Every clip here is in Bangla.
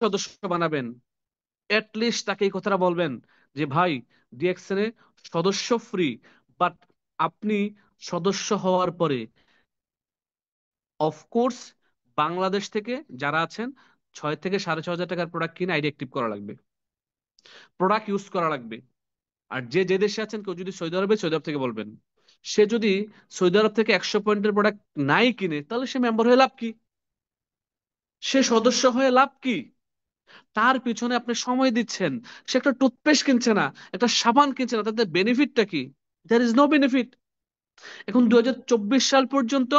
সদস্য বানাবেন, লিস্ট তাকে এই কথাটা বলবেন যে ভাই, ডিএক্সএন এ সদস্য ফ্রি, বাট আপনি সদস্য হওয়ার পরে অফকোর্স বাংলাদেশ থেকে যারা আছেন 6 থেকে 6.5 হাজার টাকার প্রোডাক্ট কিনে আইডি অ্যাক্টিভ করা লাগবে, প্রোডাক্ট ইউজ করা লাগবে। আর যে যে দেশে আছেন, কেউ যদি সৌদি আরবে, সৌদি আরব থেকে বলবেন। সে যদি সৌদি আরব থেকে 100 পয়েন্টের প্রোডাক্ট নাই কিনে, তাহলে সে মেম্বার হয়ে লাভ কি? সে সদস্য হয়ে লাভ কি? তার পিছনে আপনি সময় দিচ্ছেন, সে একটা টুথপেস্ট কিনছে না, একটা সাবান কিনছে না, তাতে বেনিফিটটা কি? There is no benefit. এখন 2024 সাল পর্যন্ত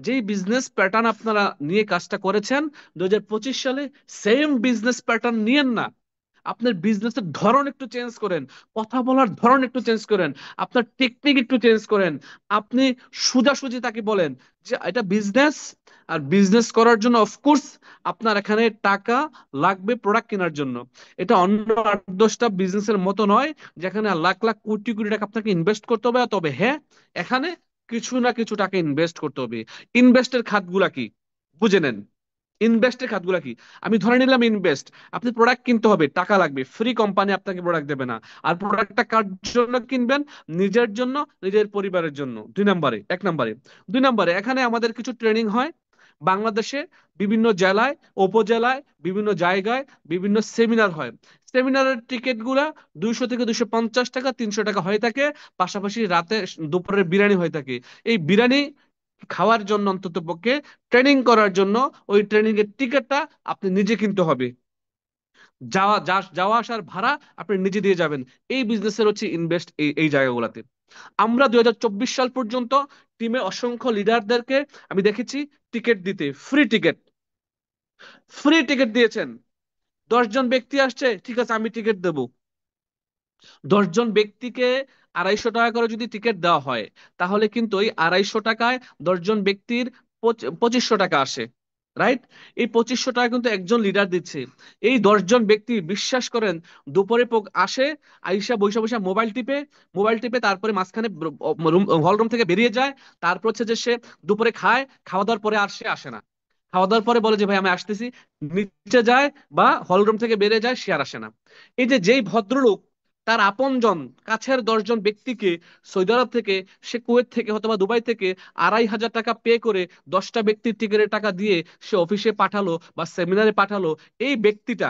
যেই বিজনেস প্যাটার্ন আপনারা নিয়ে কাজটা করেছেন, 2025 সালে সেম বিজনেস প্যাটার্ন নিয়েন না। আপনার বিজনেসের ধরন একটু চেঞ্জ করেন, কথা বলার ধরন একটু চেঞ্জ করেন, আপনার টেকনিক একটু চেঞ্জ করেন। আপনি সোজাসুজি তাকে বলেন যে এটা বিজনেস, আর বিজনেস করার জন্য অফকোর্স আপনার এখানে টাকা লাগবে প্রোডাক্ট কেনার জন্য। এটা অন্য 8-10টা বিজনেসের মতো নয়, যেখানে লাখ লাখ কোটি কোটি টাকা আপনাকে ইনভেস্ট করতে হবে। তবে হ্যাঁ, এখানে কিছু না কিছু টাকা ইনভেস্ট করতে হবে। ইনভেস্টের খাতগুলা কি বুঝে নেন। ইনভেস্টের খাতগুলা কি? আমি ধরে নিলাম ইনভেস্ট, আপনি প্রোডাক্ট কিনতে হবে, টাকা লাগবে, ফ্রি কোম্পানি আপনাকে প্রোডাক্ট দেবে না। আর প্রোডাক্টটা কার জন্য কিনবেন? নিজের জন্য, নিজের পরিবারের জন্য। 2 নম্বরে, 1 নম্বরে, 2 নম্বরে, এখানে আমাদের কিছু ট্রেনিং হয় বাংলাদেশে, বিভিন্ন জেলায়, উপজেলায়, বিভিন্ন জায়গায় বিভিন্ন সেমিনার হয়। সেমিনারের টিকিট গুলা 200 থেকে 250 টাকা, 300 টাকা হয়ে থাকে। পাশাপাশি রাতে দুপুরের বিরিয়ানি হয়ে থাকে। এই বিরিয়ানি খাওয়ার জন্য, অন্তত পক্ষে ট্রেনিং করার জন্য, ওই ট্রেনিং এর টিকিটটা আপনি নিজে কিনতে হবে। যাওয়া আসার ভাড়া আপনি নিজে দিয়ে যাবেন। এই বিজনেসের হচ্ছে ইনভেস্ট এই এই জায়গাগুলোতে। আমরা 2024 সাল পর্যন্ত টিমে অসংখ্য লিডারদেরকে আমি দেখেছি টিকিট দিতে, ফ্রি টিকিট, ফ্রি টিকিট দিয়েছেন। 10 জন ব্যক্তি আসছে, ঠিক আছে আমি টিকিট দেবো। 10 জন ব্যক্তিকে 250 টাকা করে যদি টিকিট দেওয়া হয়, তাহলে কিন্তু ওই 250 টাকায় 10 জন ব্যক্তির 2500 টাকা আসে। রাইট? এই 2500 টাকা কিন্তু একজন লিডার দিচ্ছে। এই 10 জন ব্যক্তি বিশ্বাস করেন, দুপুরে আসে, আইসা বৈশা বৈশা মোবাইল টিপে, মোবাইল টিপে তারপরে মাঝখানে হল রুম থেকে বেরিয়ে যায়। তারপর হচ্ছে যে সে দুপুরে খায়, খাওয়া দাওয়ার পরে আর সে আসে না। খাওয়া দাওয়ার পরে বলে যে ভাই আমি আসতেছি, নিচে যায় বা হল রুম থেকে বেরিয়ে যায়, সে আর আসে না। এই যে যেই ভদ্রলোক তার আপনজন, কাছের 10 জন ব্যক্তিকে সৌদি আরব থেকে, সে কুয়েত থেকে অথবা দুবাই থেকে 2500 টাকা পে করে 10টা ব্যক্তির টিকিটের টাকা দিয়ে সে অফিসে পাঠালো বা সেমিনারে পাঠালো, এই ব্যক্তিটা,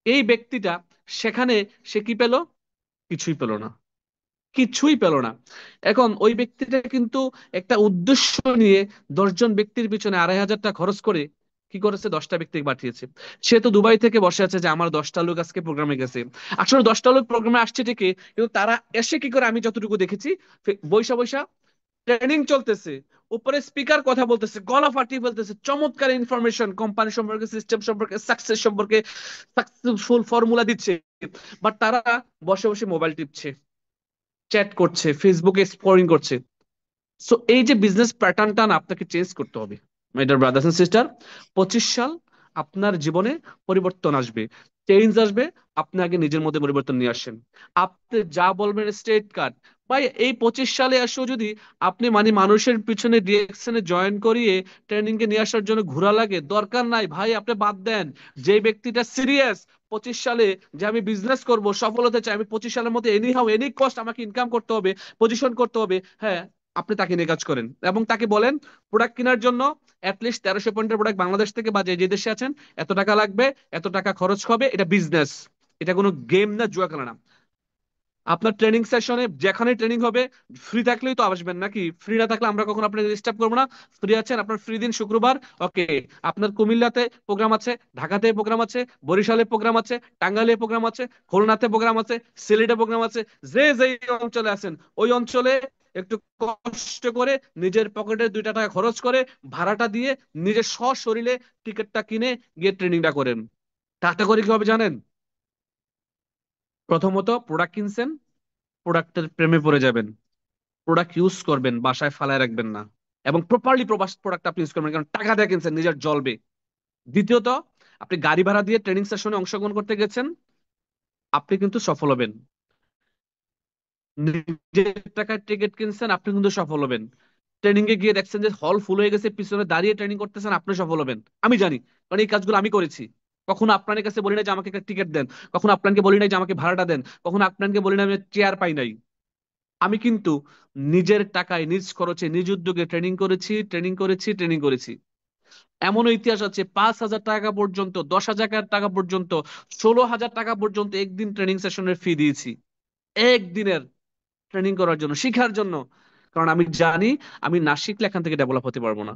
এই ব্যক্তিটা সেখানে সে কি পেল? কিছুই পেল না, কিছুই পেল না। এখন ওই ব্যক্তিটা কিন্তু একটা উদ্দেশ্য নিয়ে 10 জন ব্যক্তির পিছনে 2500 টাকা খরচ করে কি করেছে? 10টা ব্যক্তিকে পাঠিয়েছে। সে তো দুবাই থেকে বসে আছে যে আমার 10টা লোক আজকে প্রোগ্রামে গেছে। আসলে 10টা লোক প্রোগ্রামে আসছে ঠিকই, কিন্তু তারা এসে কি করে, আমি যতটুকু দেখেছি, বৈশা বৈশা ট্রেনিং চলতেছে, উপরে স্পিকার কথা বলতেছে, গলা ফাটিয়ে ফেলতেছে, চমৎকার ইনফরমেশন কোম্পানি সম্পর্কে, সিস্টেম সম্পর্কে, সাকসেস সম্পর্কে, সাকসেসফুল ফর্মুলা দিচ্ছে। বাট তারা বসে বসে মোবাইল টিপছে, চ্যাট করছে, ফেসবুকে স্ক্রলিং করছে। সো এই যে বিজনেস প্যাটার্নটা না, আপনাকে চেঞ্জ করতে হবে my dear brothers and sister. 25 সাল আপনার জীবনে পরিবর্তন আসবে, চেঞ্জ আসবে। আপনি আগে নিজের মধ্যে পরিবর্তন নিয়ে আসেন। আপনি যা বলবেন স্টেট কার্ড, ভাই এই 25 সালে এসেও যদি আপনি মানে মানুষের পিছনে ডিএক্সএনে জয়েন করিয়ে ট্রেনিং এ নিয়ে আসার জন্য ঘোরা লাগে, দরকার নাই ভাই, আপনি বাদ দেন। যে ব্যক্তিটা সিরিয়াস 25 সালে যে আমি বিজনেস করব, সফল হতে চাই, আমি 25 সালের মধ্যে এনি হাউ এনি কস্ট আমাকে ইনকাম করতে হবে, পজিশন করতে হবে, হ্যাঁ, আপনি তাকে নিয়ে কাজ করেন এবং তাকে বলেন প্রোডাক্ট কেনার জন্য অ্যাটলিস্ট 1300 পয়েন্টের প্রোডাক্ট বাংলাদেশ থেকে বা যে যে দেশে আছেন এত টাকা লাগবে, এত টাকা খরচ হবে, এটা বিজনেস, এটা কোনো গেম না, জুয়া খেলা না। আপনার ট্রেনিং সেশনে যেখানে ট্রেনিং হবে, ফ্রি থাকলেই তো আসবেন নাকি? ফ্রি না থাকলে আমরা কখনো আপনাকে ডিস্টার্ব করবো না। ফ্রি আছেন, আপনার ফ্রি দিন শুক্রবার, ওকে। আপনার কুমিল্লাতে প্রোগ্রাম আছে, ঢাকাতে প্রোগ্রাম আছে, বরিশালে প্রোগ্রাম আছে, টাঙ্গাইলে প্রোগ্রাম আছে, খুলনাতে প্রোগ্রাম আছে, সিলেটে প্রোগ্রাম আছে। যে যেই অঞ্চলে আছেন, ওই অঞ্চলে একটু কষ্ট করে নিজের পকেটে 2টা টাকা খরচ করে ভাড়াটা দিয়ে নিজের সশরীরে টিকিটটা কিনে গিয়ে ট্রেনিংটা করেন। তাতে করে কি হবে জানেন? প্রথমত প্রোডাক্ট কিনছেন, প্রোডাক্টের প্রেমে পড়ে যাবেন, প্রোডাক্ট ইউজ করবেন, বাসায় ফালায় রাখবেন না, এবং প্রপারলি প্রোডাক্ট আপনি ইউজ করবেন, কারণ টাকা দিয়ে কিনছেন, নিজের জ্বলবে। দ্বিতীয়ত, আপনি গাড়ি ভাড়া দিয়ে ট্রেনিং সেশনে অংশগ্রহণ করতে গেছেন, আপনি কিন্তু সফল হবেন। নিজের টাকায় টিকিট কিনছেন, আপনি কিন্তু সফল হবেন। ট্রেনিং এ গিয়ে দেখছেন যে হল ফুল হয়ে গেছে, পিছনে দাঁড়িয়ে ট্রেনিং করতেছেন, আপনি সফল হবেন। আমি জানি, কারণ এই কাজগুলো আমি করেছি। কখনো আপনার কাছে বলি না যে আমাকে একটা টিকিট দেন, কখনো আপনাকে বলি নাই যে আমাকে ভাড়াটা দেন, কখনো আপনাকে বলি না আমি চেয়ার পাই নাই। আমি কিন্তু নিজের টাকায় নিজ খরচে নিজ উদ্যোগে ট্রেনিং করেছি, ট্রেনিং করেছি, ট্রেনিং করেছি। এমনও ইতিহাস আছে 5,000 টাকা পর্যন্ত, 10,000 টাকা পর্যন্ত, 16,000 টাকা পর্যন্ত একদিন ট্রেনিং সেশনের ফি দিয়েছি, একদিনের ট্রেনিং করার জন্য, শিখার জন্য। কারণ আমি জানি আমি না শিখলে এখান থেকে ডেভেলপ হতে পারবো না।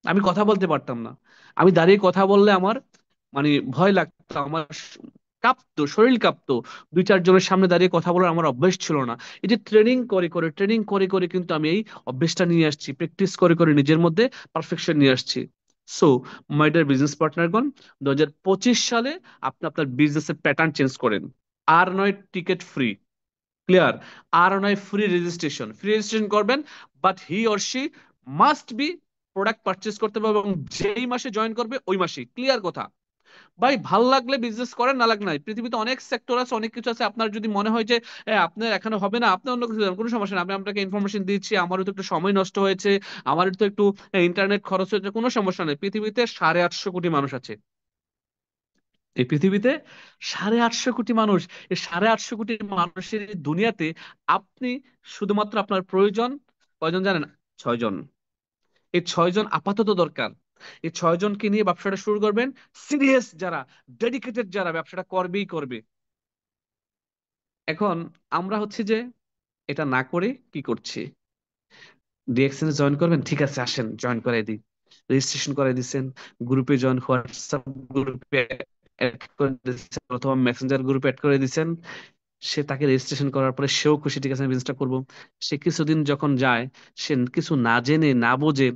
আমি কথা বলতে পারতাম না। আমি দাঁড়িয়ে কথা বললে আমার মানে ভয় লাগতো, আমার কাঁপতো, শরীর কাঁপতো। দুই চারজনের সামনে দাঁড়িয়ে কথা বলার আমার অভ্যেস ছিল না। এই যে ট্রেনিং করে করে, ট্রেনিং করে করে কিন্তু আমি এই অভ্যেসটা নিয়ে আসছি, প্র্যাকটিস করে করে নিজের মধ্যে পারফেকশন নিয়ে আসছি। সো মাই ডিয়ার বিজনেস পার্টনারগণ, 2025 সালে আপনি আপনার বিজনেসের প্যাটার্ন চেঞ্জ করেন। আর নয় টিকিট ফ্রি, ক্লিয়ার? আর নয় ফ্রি রেজিস্ট্রেশন, ফ্রি রেজিস্ট্রেশন করবেন, but he or she must be product purchase করতে হবে, এবং যেই মাসে জয়েন করবে ওই মাসে, ক্লিয়ার কথা। ভাই ভাল লাগলে বিজনেস করেন, না লাগ নাই, পৃথিবীতে অনেক সেক্টর আছে, অনেক কিছু আছে। আপনার যদি মনে হয় যে আপনার এখানে হবে না, আপনি অন্য কিছু দেন, কোনো সমস্যা নেই। আমি আপনাকে ইনফরমেশন দিচ্ছি, আমারও তো একটু সময় নষ্ট হয়েছে, আমারও তো একটু ইন্টারনেট খরচ হয়েছে, কোনো সমস্যা নেই। পৃথিবীতে 850 কোটি মানুষ আছে, এই পৃথিবীতে 850 কোটি মানুষ। এই 850 কোটি মানুষের এই দুনিয়াতে আপনি শুধুমাত্র আপনার প্রয়োজন কয়জন জানেন? 6 জন। এই 6 জন আপাতত দরকার। এই 6 জনকে নিয়ে ব্যবসাটা শুরু করবেন। সিরিয়াস যারা, ডেডিকেটেড যারা, ব্যবসাটা করবেই করবে। এখন আমরা হচ্ছে যে এটা না করে কি করছি? ডিএক্সএন জয়েন করবেন, ঠিক আছে আসেন জয়েন করাই দিই। রেজিস্ট্রেশন করাই দিচ্ছেন, গ্রুপে জয়েন, হোয়াটসঅ্যাপ গ্রুপে অ্যাড করে দিচ্ছেন অথবা মেসেঞ্জার গ্রুপে অ্যাড করে দিচ্ছেন। সে তাকে রেজিস্ট্রেশন করার পরে সেও খুশি, ঠিক আছে আমি বিজনেসটা করবো। সে কিছুদিন যখন যায়, সে কিছু না জেনে না বুঝে,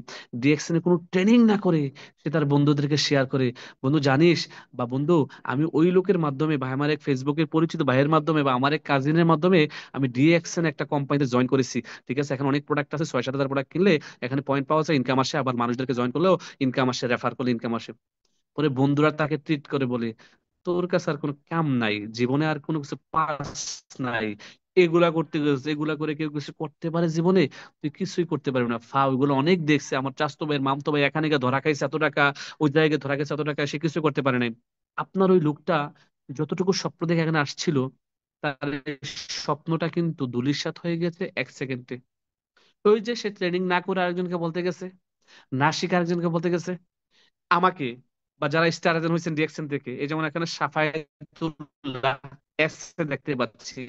ডিএক্সএন এ কোনো ট্রেনিং না করে, সে তার বন্ধুদেরকে শেয়ার করে, বন্ধু জানিস, বা বন্ধু আমি ওই লোকের মাধ্যমে বা আমার এক ফেসবুকের পরিচিত ভাইয়ের মাধ্যমে বা আমার এক কাজিনের মাধ্যমে আমি ডিএক্সএন একটা কোম্পানিতে জয়েন করেছি। ঠিক আছে, এখন অনেক প্রোডাক্ট আছে, 6-7 হাজার প্রোডাক্ট কিনলে এখানে পয়েন্ট পাওয়া যায়, ইনকাম আসে, আবার মানুষদেরকে জয়েন করলেও ইনকাম আসে, রেফার করলে ইনকাম আসে। পরে বন্ধুরা তাকে ট্রিট করে বলে, তোর কাছে আর কোনো কাম নাই, জীবনে আর কোনো কিছু পাস নাই, এগুলা করতে গেছে, এগুলা করে কেউ কিছু করতে পারে জীবনে? তুই কিছুই করতে পারবি না, ফাও, এগুলো অনেক দেখছে। আমার চাচাতো ভাই, মামতো ভাই এখানে গিয়ে ধরা খাইছে এত টাকা, ওই জায়গায় ধরা খাইছে এত টাকা, সে কিছু করতে পারে নাই। আপনার ওই লোকটা যতটুকু স্বপ্ন দেখে এখানে আসছিল, তার এই স্বপ্নটা কিন্তু ধূলিসাৎ হয়ে গেছে 1 সেকেন্ডে। ওই যে সে ট্রেনিং না করে আরেকজনকে বলতে গেছে, না শিখে আরেকজনকে বলতে গেছে, আমাকে বা যারা স্টার এজেন্ট হয়েছেন ডিএকশন থেকে, এই যেমন এখানে সাফায়েতুল্লাহ এসে দেখতে পাচ্ছি,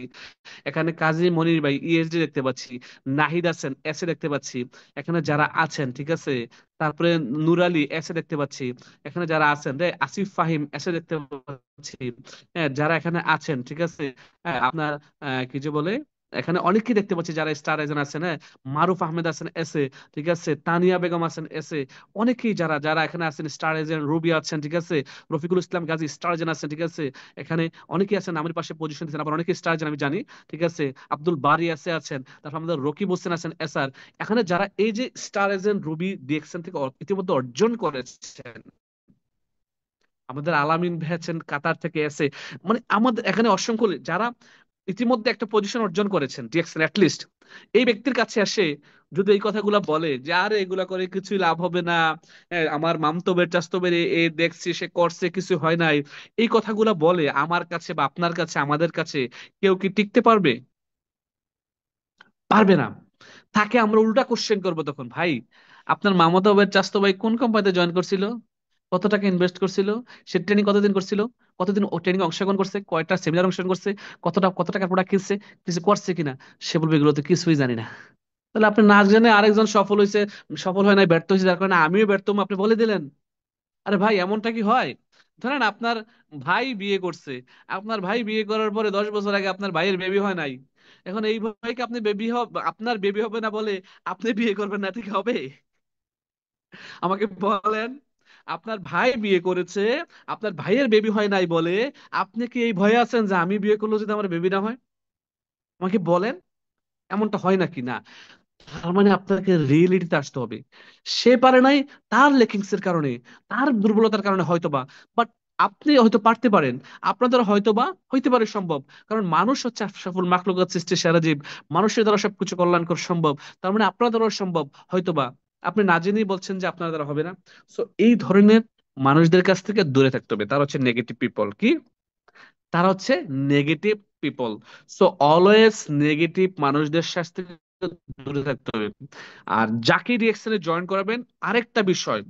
এখানে কাজী মনির ভাই ইএসডি দেখতে পাচ্ছি, নাহিদ আছেন এসে দেখতে পাচ্ছি, এখানে যারা আছেন, ঠিক আছে, তারপরে নূর আলী এসে দেখতে পাচ্ছি, এখানে যারা আছেন রে আসিফ ফাহিম এসে দেখতে পাচ্ছি, হ্যাঁ যারা এখানে আছেন, ঠিক আছে, হ্যাঁ আপনার কি যে বলে, এখানে অনেককে দেখতে পাচ্ছি যারা স্টার এজেন্ট আছেন, হ্যাঁ মারুফ আহমেদ আছেন এসে, ঠিক আছে, তানিয়া বেগম আছেন এসে, অনেকেই যারা যারা এখানে আছেন স্টার এজেন্ট, রুবি আছেন, ঠিক আছে, রফিকুল ইসলাম গাজী স্টার এজেন্ট আছেন, ঠিক আছে, এখানে অনেকেই আছেন আমার পাশে পজিশন দিচ্ছেন, আবার অনেকে স্টার এজেন্ট আমি জানি, ঠিক আছে, আব্দুল বারি আছে আছেন, তারপর আমাদের রকিব হোসেন আছেন এসআর। এখানে যারা এই যে স্টার এজেন্ট রুবি ডিএক্সএন থেকে ইতিমধ্যে অর্জন করেছেন, আমাদের আলামিন ভাই আছেন কাতার থেকে এসে, মানে আমাদের এখানে অসংখ্য যারা ইতিমধ্যে একটা পজিশন অর্জন করেছেন ডিএক্সএল লিস্ট, এই ব্যক্তির কাছে আসে যদি এই কথাগুলা বলে যে আরে এগুলা করে কিছুই লাভ হবে না, আমার মামতবের চাস্তবের এ দেখছি সে করছে কিছু হয় নাই, এই কথাগুলা বলে আমার কাছে বা আপনার কাছে আমাদের কাছে, কেউ কি টিকতে পারবে? পারবে না। তাকে আমরা উল্টা কোশ্চেন করবো তখন, ভাই আপনার মামাতো ভাই চাস্তো ভাই কোন কোম্পানিতে জয়েন করছিল, কত টাকা ইনভেস্ট করছিল, সে ট্রেনিং কতদিন করছিল, কতদিন ও ট্রেনিং অংশগ্রহণ করছে, কয়টা সেমিনার অংশগ্রহণ করছে, কত টাকার প্রোডাক্ট কিনছে, কিছু করছে কিনা? সে বলবে এগুলো তো কিছুই জানি না। তাহলে আপনি না জেনে আরেকজন সফল হয়েছে, সফল হয় নাই, ব্যর্থ হয়েছে, যার কারণে আমিও ব্যর্থ হবো, আপনি বলে দিলেন। আরে ভাই এমনটা কি হয়? ধরেন আপনার ভাই বিয়ে করছে, আপনার ভাই বিয়ে করার পরে 10 বছর আগে আপনার ভাইয়ের বেবি হয় নাই, এখন এই ভাইকে আপনি বেবি হবে, আপনার বেবি হবে না বলে আপনি বিয়ে করবেন না, ঠিক হবে? আমাকে বলেন, আপনার ভাই বিয়ে করেছে, আপনার ভাইয়ের বেবি হয় নাই বলে আপনি কি এই ভয়ে আছেন যে আমি বিয়ে করলে যদি আমার বেবি না হয়? আমাকে বলেন, এমনটা হয় নাকি? না। তার মানে আপনাকে রিয়েলিটিতে আসতে হবে। সে পারে নাই তার লেকিংস এর কারণে, তার দুর্বলতার কারণে হয়তোবা, বাট আপনি হয়তো পারতে পারেন, আপনাদের হয়তোবা হইতে পারে সম্ভব। কারণ মানুষ হচ্ছে সফল মাখলুকাত সৃষ্টির সেরা জীব, মানুষের দ্বারা সবকিছু কল্যাণকর সম্ভব। তার মানে আপনার দ্বারাও সম্ভব হয়তোবা। আপনি না জেনেই বলছেন যে আপনার দ্বারা হবে না। সো এই ধরনের মানুষদের কাছ থেকে দূরে থাকতে হবে, তারা হচ্ছে নেগেটিভ পিপল। কি? তারা হচ্ছে negative people. So always negative মানুষদের সাথে থেকে দূরে থাকতে হবে। আর যাকে ডিএক্সএল এ জয়েন করাবেন, আরেকটা বিষয়,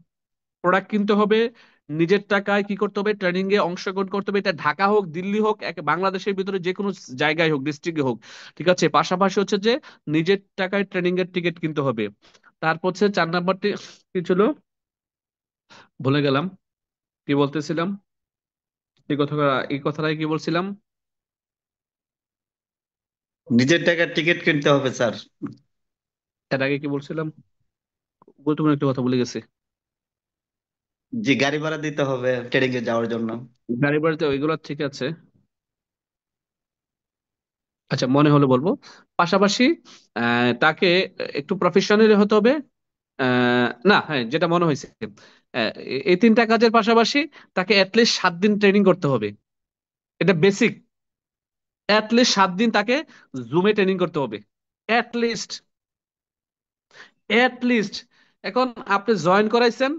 প্রোডাক্ট কিনতে হবে, নিজের টাকায় কি করতে হবে, ট্রেনিং এ অংশগ্রহণ করতে হবে। এটা ঢাকা হোক, দিল্লি হোক, বাংলাদেশের ভিতরে যে কোনো জায়গায় হোক, ডিস্ট্রিক্টে হোক, ঠিক আছে। পাশাপাশি হচ্ছে যে নিজের টাকায় ট্রেনিং এর টিকিট কিনতে হবে। তারপর হচ্ছে 4 নাম্বারটি কি ছিল, ভুলে গেলাম। কি বলতেছিলাম? এই কথা, এই কথাটাই কি বলছিলাম? নিজের টাকার টিকিট কিনতে হবে স্যার। এর আগে কি বলছিলাম? গুরুত্বপূর্ণ একটা কথা ভুলে গেছি। যে গাড়ি ভাড়া দিতে হবে ট্রেনিং এ যাওয়ার জন্য। গাড়ি বাড়িতে ওইগুলো ঠিক আছে। আচ্ছা, মনে হলে বলবো। পাশাপাশি তাকে একটু প্রফেশনাল হতে হবে। না, হ্যাঁ, যেটা মনে হয়েছে, এই 3টা কাজের পাশাপাশি তাকে অ্যাটলিস্ট 7 দিন ট্রেনিং করতে হবে। এটা বেসিক। অ্যাটলিস্ট 7 দিন তাকে জুমে ট্রেনিং করতে হবে। At least, at least. এখন আপনি জয়েন করাইছেন,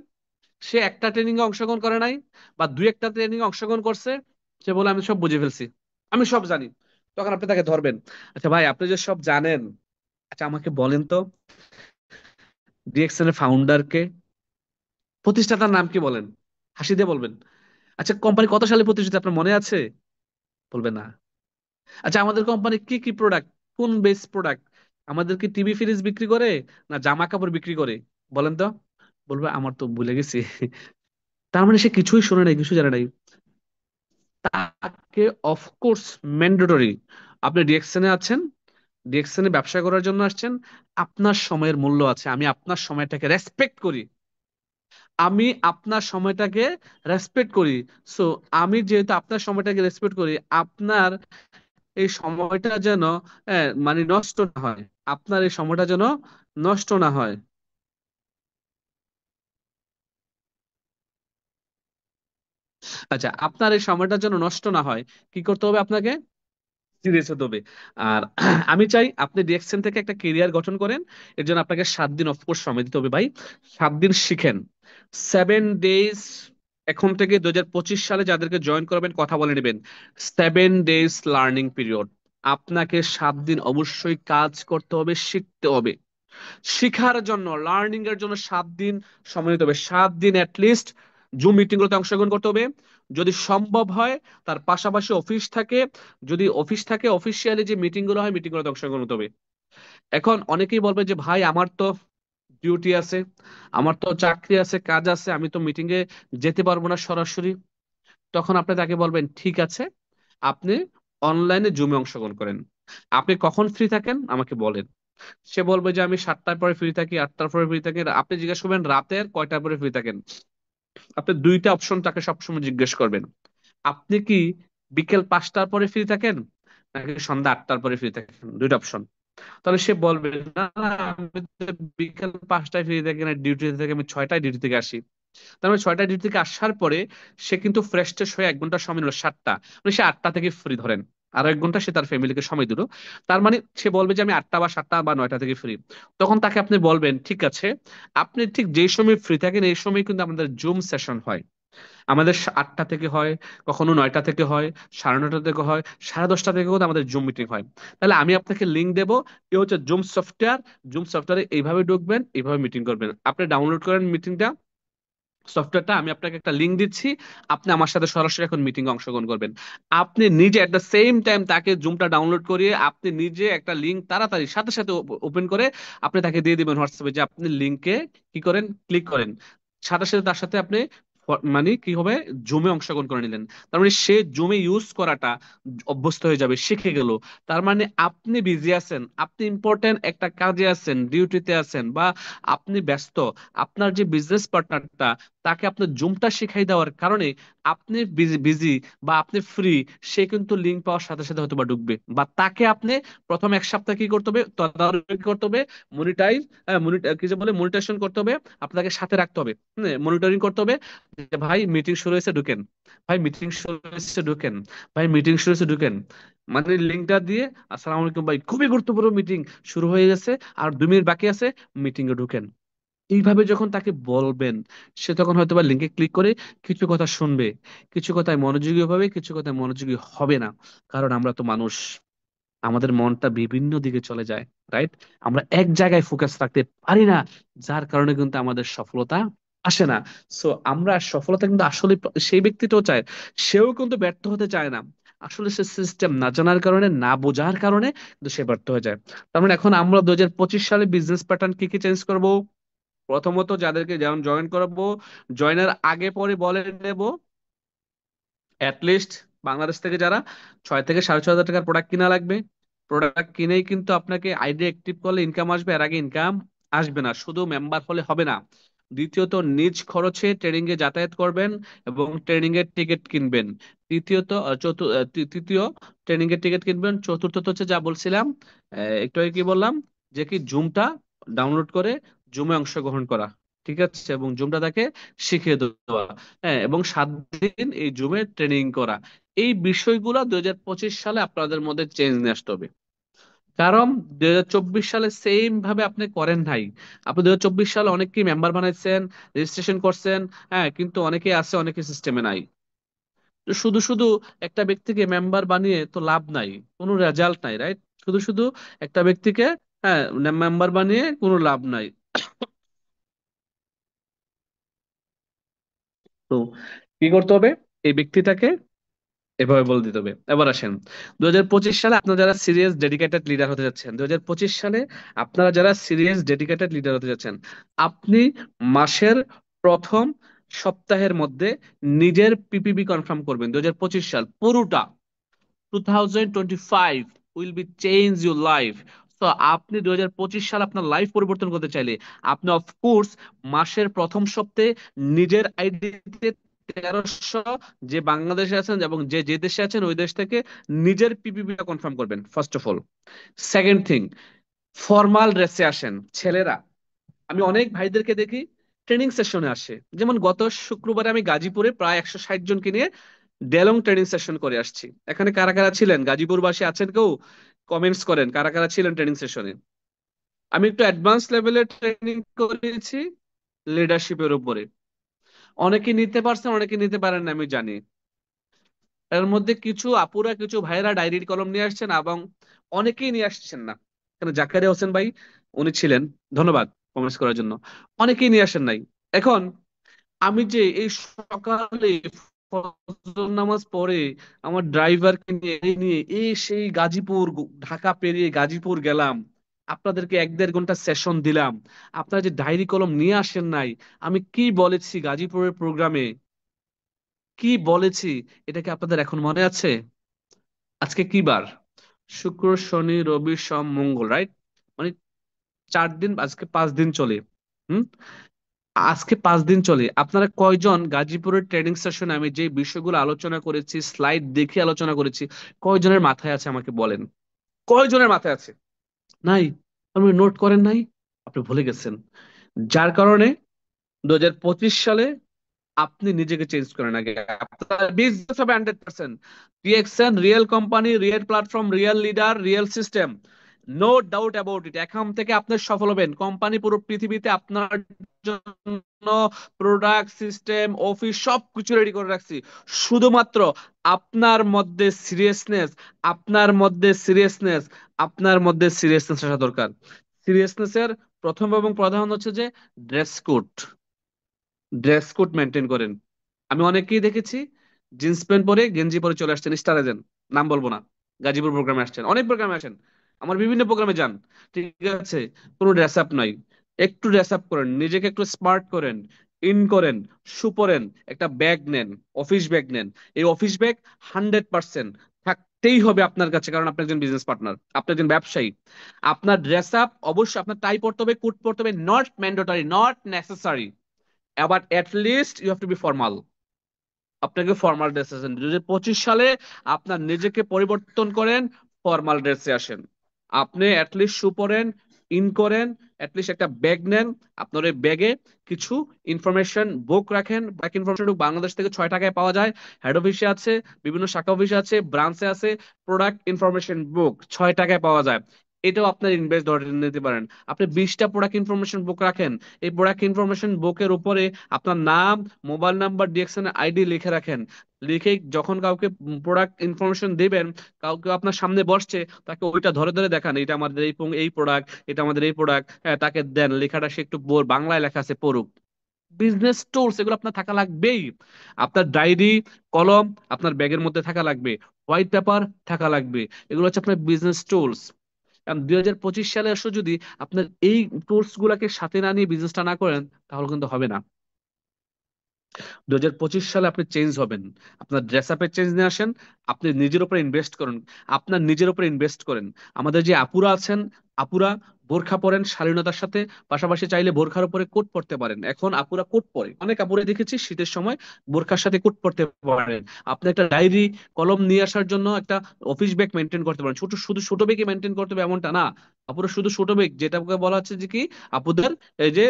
সে একটা ট্রেনিং এ অংশগ্রহণ করে নাই, বা দুই একটা ট্রেনিং এ অংশগ্রহণ করছে, সে বলে আমি সব বুঝে ফেলছি, আমি সব জানি। তখন আপনি তাকে ধরবেন, আচ্ছা ভাই, আপনি যে সব জানেন, আচ্ছা আমাকে বলেন তো, ডিএক্সএল এর ফাউন্ডার কে, প্রতিষ্ঠাতার নাম কি বলেন? হাসি দিয়ে বলবেন। আচ্ছা, কোম্পানি কত সালে প্রতিষ্ঠিত আপনার মনে আছে? বলবে না। আচ্ছা, আমাদের কোম্পানি কি কি প্রোডাক্ট, কোন বেস প্রোডাক্ট, আমাদের কি টিভি ফ্রিজ বিক্রি করে, না জামা কাপড় বিক্রি করে, বলেন তো? বলবে আমার তো ভুলে গেছি। তার মানে সে কিছুই শোনে নাই, কিছু জানে নাই। তাকে অফকোর্স ম্যান্ডেটরি, আপনি ডিএক্সএন এ আছেন, ডিএক্সএন এ ব্যবসা করার জন্য আসছেন, আপনার সময়ের মূল্য আছে, আমি আপনার সময়টাকে রেসপেক্ট করি, আমি আপনার সময়টাকে রেসপেক্ট করি। সো আমি যেহেতু আপনার সময়টাকে রেসপেক্ট করি, আপনার এই সময়টা যেন মানে নষ্ট না হয়, আপনার এই সময়টা যেন নষ্ট না হয়। আচ্ছা, আপনার এই সময়টা যেন নষ্ট না হয়, কি করতে হবে আপনাকে? সিরিয়াস হতে হবে। আর আমি চাই আপনি ডিএক্সএন থেকে একটা কেরিয়ার গঠন করেন। এর জন্য আপনাকে 7 দিন অফকোর্স সময় দিতে হবে ভাই। 7 দিন শিখেন, 7 ডেজ। এখন থেকে 2025 সালে যাদেরকে জয়েন করবেন কথা বলে নেবেন, 7 ডেজ লার্নিং পিরিয়ড। আপনাকে 7 দিন অবশ্যই কাজ করতে হবে, শিখতে হবে। শিখার জন্য, লার্নিং এর জন্য 7 দিন সময় দিতে হবে। 7 দিন অ্যাটলিস্ট জুম মিটিং গুলোতে অংশগ্রহণ করতে হবে, যদি সম্ভব হয়। তার পাশাপাশি অফিস থাকে, যদি অফিস থাকে, অফিসিয়ালি যে মিটিং গুলো হয়, মিটিং গুলোতে অংশগ্রহণ করতে হবে। এখন অনেকেই বলবে যে ভাই, আমার তো ডিউটি আছে, আমার তো চাকরি আছে, কাজ আছে, আমি তো মিটিং এ যেতে পারবো না সরাসরি। তখন আপনি তাকে বলবেন ঠিক আছে, আপনি অনলাইনে জুমে অংশগ্রহণ করেন। আপনি কখন ফ্রি থাকেন আমাকে বলেন। সে বলবে যে আমি 7টার পরে ফ্রি থাকি, 8টার পরে ফ্রি থাকি। আপনি জিজ্ঞেস করবেন রাতের কয়টার পরে ফ্রি থাকেন। আপনি দুইটা অপশন তাকে সবসময় জিজ্ঞেস করবেন, আপনি কি বিকেল 5টার পরে ফ্রি থাকেন, নাকি সন্ধ্যা 8টার পরে ফ্রি থাকেন, দুইটা অপশন। তাহলে সে বলবে না না, আমি তো বিকেল 5টায় ফ্রি থাকি না, ডিউটি থেকে আমি 6টায় ডিউটি থেকে আসি। তার মানে 6টায় ডিউটি থেকে আসার পরে সে কিন্তু ফ্রেশ ট্রেশ হয়ে 1 ঘন্টা সময় নিল 7টা, মানে সে 8টা থেকে ফ্রি ধরেন। আর 1 ঘন্টা সে তার ফ্যামিলিকে সময় দিল। তার মানে সে বলবে যে আমি 8টা বা 7টা বা 9টা থেকে ফ্রি। তখন তাকে আপনি বলবেন ঠিক আছে, আপনি ঠিক যেই সময় ফ্রি থাকেন এই সময় কিন্তু আমাদের জুম সেশন হয়। আমাদের 8টা থেকে হয়, কখনো 9টা থেকে হয়, 9:30 থেকে হয়, 10:30 থেকে কিন্তু আমাদের জুম মিটিং হয়। তাহলে আমি আপনাকে লিঙ্ক দেবো, এ হচ্ছে জুম সফটওয়্যার। জুম সফটওয়্যারে এইভাবে ঢুকবেন, এইভাবে মিটিং করবেন। আপনি ডাউনলোড করেন মিটিংটা, সফটওয়্যারটা, আমি আপনাকে একটা লিংক দিচ্ছি। আপনি আমার সাথে সরাসরি এখন মিটিং এ অংশগ্রহণ করবেন। আপনি নিজে এট দ্য সেম টাইম তাকে জুমটা ডাউনলোড করিয়ে আপনি নিজে একটা লিংক তাড়াতাড়ি সাথে সাথে ওপেন করে আপনি তাকে দিয়ে দিবেন হোয়াটসঅ্যাপে, যে আপনি লিংকে কি করেন, ক্লিক করেন। সাথে সাথে তার সাথে আপনি মানে কি হবে, জুমে অংশগ্রহণ করে নিলেন। তার মানে সে জুমে ইউজ করাটা অভ্যস্ত হয়ে যাবে, শিখে গেল। তার মানে আপনি বিজি আছেন, আপনি ইম্পর্টেন্ট একটা কাজে আছেন, ডিউটিতে আছেন, বা আপনি ব্যস্ত, আপনার যে বিজনেস পার্টনারটা, তাকে আপনার জুমটা শিখাই দেওয়ার কারণে আপনি বিজি বিজি বা আপনি ফ্রি, সে কিন্তু লিঙ্ক পাওয়ার সাথে সাথে হয়তো বা ঢুকবে। বা তাকে আপনি প্রথম 1 সপ্তাহ কি করতে হবে, তদারকি করতে হবে, মনিটাইজ, কি যে বলে, মনিটাইজেশন করতে হবে, আপনাকে সাথে রাখতে হবে, মনিটরিং করতে হবে, যে ভাই মিটিং শুরু হয়েছে ঢুকেন, ভাই মিটিং শুরু হয়েছে ঢুকেন, ভাই মিটিং শুরু হয়েছে ঢুকেন। মানে লিঙ্কটা দিয়ে, আসসালামু আলাইকুম ভাই, খুবই গুরুত্বপূর্ণ মিটিং শুরু হয়ে গেছে, আর 2 মিনিট বাকি আছে, মিটিং এ ঢুকেন। এইভাবে যখন তাকে বলবেন, সে তখন হয়তো বা লিঙ্কে ক্লিক করে কিছু কথা শুনবে, কিছু কথায় মনোযোগী হবে, কিছু কথায় মনোযোগী হবে না। কারণ আমরা তো মানুষ, আমাদের মনটা বিভিন্ন দিকে চলে যায়, রাইট? আমরা এক জায়গায় ফোকাস রাখতে পারি না, যার কারণে কিন্তু আমাদের সফলতা আসে না। সো আমরা সফলতা কিন্তু আসলে সেই ব্যক্তিটাও চায়, সেও কিন্তু ব্যর্থ হতে চায় না। আসলে সে সিস্টেম না জানার কারণে, না বোঝার কারণে কিন্তু সে ব্যর্থ হয়ে যায়। তার মানে এখন আমরা 2025 সালে বিজনেস প্যাটার্ন কি কি চেঞ্জ করব? প্রথমত যাদেরকে যেমন জয়েন করাবো, জয়েনের আগে পরে বলে নেব অ্যাটলিস্ট বাংলাদেশ থেকে যারা 6 থেকে 6.5 হাজার টাকার প্রোডাক্ট কিনা লাগবে। প্রোডাক্ট কিনেই কিন্তু আপনাকে আইডি অ্যাক্টিভ করলে ইনকাম আসবে, এর আগে ইনকাম আসবে না, শুধু মেম্বার হলে হবে না। দ্বিতীয়ত নিজ খরচে ট্রেনিং এ যাতায়াত করবেন এবং ট্রেনিং এর টিকিট কিনবেন। তৃতীয়ত তৃতীয় ট্রেনিং এর টিকিট কিনবেন। চতুর্থত হচ্ছে যা বলছিলাম, একটু আগে কি বললাম, যে কি জুমটা ডাউনলোড করে জুমে অংশগ্রহণ করা, ঠিক আছে, এবং জুমটা তাকে শিখিয়ে দেওয়া। হ্যাঁ, এবং 7 দিন এই জুমে ট্রেনিং করা। এই বিষয়গুলো 2025 সালে আপনাদের মধ্যে চেঞ্জ নিয়ে আসতে হবে। কারণ 2024 সালে সেম ভাবে আপনি করেন নাই। আপনি 2024 সালে অনেককেই মেম্বার বানাইছেন, রেজিস্ট্রেশন করছেন, হ্যাঁ, কিন্তু অনেকেই আছে, অনেকে সিস্টেমে নাই। তো শুধু শুধু একটা ব্যক্তিকে মেম্বার বানিয়ে তো লাভ নাই, কোনো রেজাল্ট নাই, রাইট? শুধু শুধু একটা ব্যক্তিকে, হ্যাঁ, মেম্বার বানিয়ে কোনো লাভ নাই। তো কি করতে হবে? এই ব্যক্তিটাকে এভাবে বলে দিতে হবে। এবার আসেন 2025 সালে আপনারা যারা সিরিয়াস ডেডিকেটেড লিডার হতে যাচ্ছেন, 2025 সালে আপনারা যারা সিরিয়াস ডেডিকেটেড লিডার হতে যাচ্ছেন, আপনি মাসের প্রথম সপ্তাহের মধ্যে নিজের পিপিবি কনফার্ম করবেন। 2025 সাল পুরোটা, 2025 will be change your life. তো আপনি 2025 সালে আপনার লাইফ পরিবর্তন করতে চাইলে আপনি অফকোর্স মাসের প্রথম সপ্তাহে নিজের আইডিতে 1300, যে বাংলাদেশে আছেন এবং যে যে দেশে আছেন ওই দেশ থেকে নিজের পিপিপিটা কনফার্ম করবেন first of all. Second thing, formal ড্রেসে আসেন ছেলেরা। আমি অনেক ভাইদেরকে দেখি ট্রেনিং সেশনে আসে, যেমন গত শুক্রবারে আমি গাজীপুরে প্রায় 160 জনকে নিয়ে ডেলং ট্রেনিং সেশন করে আসছি। এখানে কারা কারা ছিলেন, গাজীপুরবাসী আছেন কেউ? কমেন্টস করেন কারা কারা ছিলেন ট্রেনিং সেশনে। আমি একটু অ্যাডভান্স লেভেলের ট্রেনিং করেছি লিডারশিপের উপরে। অনেকে নিতে পারছেন, অনেকে নিতে পারেন না, আমি জানি। এর মধ্যে কিছু আপুরা, কিছু ভাইয়েরা ডায়েরির কলম নিয়ে আসছেন এবং অনেকেই নিয়ে আসছেন না। এখানে জাকারিয়া হোসেন ভাই, উনি ছিলেন, ধন্যবাদ কমেন্টস করার জন্য। অনেকেই নিয়ে আসেন নাই। এখন আমি যে এই সকালে ফজর নামাজ পড়ে আমার ড্রাইভারকে নিয়ে এই সেই গাজীপুর, ঢাকা পেরিয়ে গাজীপুর গেলাম, আপনাদেরকে 1-1.5 ঘন্টা সেশন দিলাম, আপনারা যে ডায়েরি কলম নিয়ে আসেন নাই, আমি কি বলেছি গাজীপুরের প্রোগ্রামে, কি বলেছি, এটা কি আপনাদের এখন মনে আছে? আজকে কি বার? শুক্র, শনি, রবি, সোম, মঙ্গল, রাইট? মানে 4 দিন, আজকে 5 দিন চলে। হুম, আজকে 5 দিন চলে। আপনারা কয়জন গাজীপুরের ট্রেনিং সেশনে আমি যে বিষয়গুলো আলোচনা করেছি, স্লাইড দেখে আলোচনা করেছি, কয়জনের মাথায় আছে আমাকে বলেন? কয়জনের মাথায় আছে? নাই। আপনি নোট করেন নাই, আপনি ভুলে গেছেন। যার কারণে 2025 সালে আপনি নিজেকে চেঞ্জ করেন আগে। আপনার বিজনেস হবে 100% reaction, real company, real platform, real leader, real system. No doubt about it. এখন থেকে আপনি সফল হবেন। কোম্পানি পুরো পৃথিবীতে আপনার জন্য প্রোডাক্ট, সিস্টেম, অফিস সবকিছু রেডি করে রাখছি। শুধুমাত্র আপনার মধ্যে সিরিয়াসনেস, আপনার মধ্যে সিরিয়াসনেস, আপনার মধ্যে সিরিয়াসনেস আসা দরকার। সিরিয়াসনেস এর প্রথম এবং প্রধান হচ্ছে যে dress code. Dress code maintain করেন। আমি অনেকেই দেখেছি জিন্স প্যান্ট পরে গেঞ্জি পরে চলে আসছেন, স্টার এজেন্ট, নাম বলবো না, গাজীপুর প্রোগ্রামে আসছেন, অনেক প্রোগ্রামে আসেন, আমার বিভিন্ন প্রোগ্রামে যান, ঠিক আছে, কোনো ড্রেস আপ নাই। একটু ড্রেস আপ করেন, নিজেকে একটু স্মার্ট করেন, ইন করেন, শু পরেন, একটা ব্যাগ নেন, অফিস ব্যাগ নেন। এই অফিস ব্যাগ 100% থাকতেই হবে আপনার কাছে, কারণ আপনি একজন বিজনেস পার্টনার, আপনি একজন ব্যবসায়ী। আপনার ড্রেস আপ অবশ্যই আপনার টাই পড়তে হবে, কোট পড়তে হবে, not mandatory, not necessary, but at least you have to be formal. আপনাকে ফর্মাল ড্রেসে আসেন। 2025 সালে আপনার নিজেকে পরিবর্তন করেন, ফর্মাল ড্রেসে আসেন। আপনি অ্যাটলিস্ট শু পরেন, ইন করেন, অ্যাটলিস্ট একটা ব্যাগ নেন। আপনার ওই ব্যাগে কিছু ইনফরমেশন বুক রাখেন। ব্যাক ইনফরমেশন বুক বাংলাদেশ থেকে 6 টাকায় পাওয়া যায়, হেড অফিসে আছে, বিভিন্ন শাখা অফিসে আছে, ব্রাঞ্চে আছে। প্রোডাক্ট ইনফরমেশন বুক 6 টাকায় পাওয়া যায়। এটাও আপনার ইনভেস্ট ধরে নিতে পারেন। আপনি 20টা প্রোডাক্ট ইনফরমেশন বুক রাখেন, এই প্রোডাক্ট ইনফরমেশন বুকের উপরে আপনার নাম, মোবাইল নাম্বার, ডিএক্সএন আইডি লিখে রাখেন। লিখে যখন কাউকে প্রোডাক্ট ইনফরমেশন দিবেন, কাউকে আপনার সামনে বসছে, তাকে ওইটা ধরে ধরে দেখান, এটা আমাদের এই প্রোডাক্ট, এটা আমাদের এই প্রোডাক্ট, হ্যাঁ তাকে দেন লেখাটা, সে একটু বাংলায় লেখা আছে পড়ুক। বিজনেস টুলস এগুলো আপনার থাকা লাগবেই। আপনার ডায়েরি, কলম আপনার ব্যাগের মধ্যে থাকা লাগবে, হোয়াইট পেপার থাকা লাগবে। এগুলো হচ্ছে আপনার বিজনেস টুলস। কারণ 2025 সালে এসে যদি আপনার এই টুলস গুলাকে সাথে না নিয়ে বিজনেসটা না করেন, তাহলে কিন্তু হবে না। 2025 সালে আপনি চেঞ্জ হবেন। আপনার ড্রেস আপে চেঞ্জ নিয়ে আসেন, আপনি নিজের উপরে ইনভেস্ট করুন, আপনার নিজের উপরে ইনভেস্ট করেন। আমাদের যে আপুরা আছেন, আপুরা বোরখা পরেন শালীনতার সাথে, পাশাপাশি চাইলে বোরখার উপরে কোট পরতে পারেন। এখন আপুরা কোট পরে, অনেক আপুরা দেখেছি শীতের সময় বোরখার সাথে কোট পরতে পারেন। আপনি একটা ডায়েরি, কলম নিয়ে আসার জন্য একটা অফিস ব্যাগ মেনটেন করতে পারেন। শুধু ছোট ব্যাগই মেনটেন করতে হবে এমনটা না। আপুরা শুধু ছোট ব্যাগ, যেটাকে বলা হচ্ছে যে কি আপুদের এই যে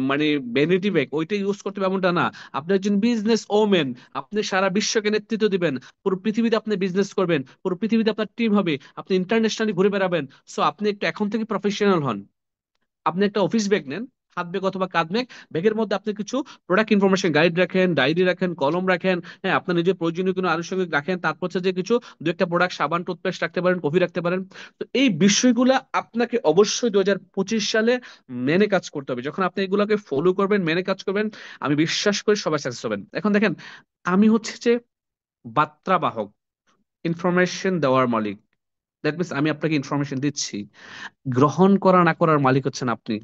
মানে ভ্যানিটি ব্যাগ, ওইটা ইউজ করতে হবে এমনটা না। আপনি একজন বিজনেস ওমেন, আপনি সারা বিশ্বকে নেতৃত্ব দিবেন, পুরো পৃথিবীতে আপনি বিজনেস করবেন, পুরো পৃথিবীতে আপনার টিম হবে, আপনি ইন্টারন্যাশনালি ঘুরে বেড়াবেন। সো আপনি একটু এখন থেকে প্রফেশনাল হন। আপনি একটা অফিস ব্যাগ নেন, হাত ব্যাগ অথবা কাঁধ ব্যাগ, ব্যাগের মধ্যে আপনি কিছু প্রোডাক্ট ইনফরমেশন গাইড রাখেন, ডায়েরি রাখেন, কলম রাখেন, হ্যাঁ আপনার নিজের প্রয়োজনীয় কোনো আনুষঙ্গিক রাখেন। তারপর হচ্ছে যে কিছু দু একটা প্রোডাক্ট, সাবান, টুথপেস্ট রাখতে পারেন, কফি রাখতে পারেন। তো এই বিষয়গুলো আপনাকে অবশ্যই 2025 সালে মেনে কাজ করতে হবে। যখন আপনি এগুলোকে ফলো করবেন, মেনে কাজ করবেন, আমি বিশ্বাস করি সবাই সাকসেস হবেন। এখন দেখেন, আমি হচ্ছে যে বার্তা বাহক, ইনফরমেশন দেওয়ার মালিক। দ্যাট মিনস আমি আপনাকে ইনফরমেশন দিচ্ছি, গ্রহণ করা না করার মালিক হচ্ছেন আপনি।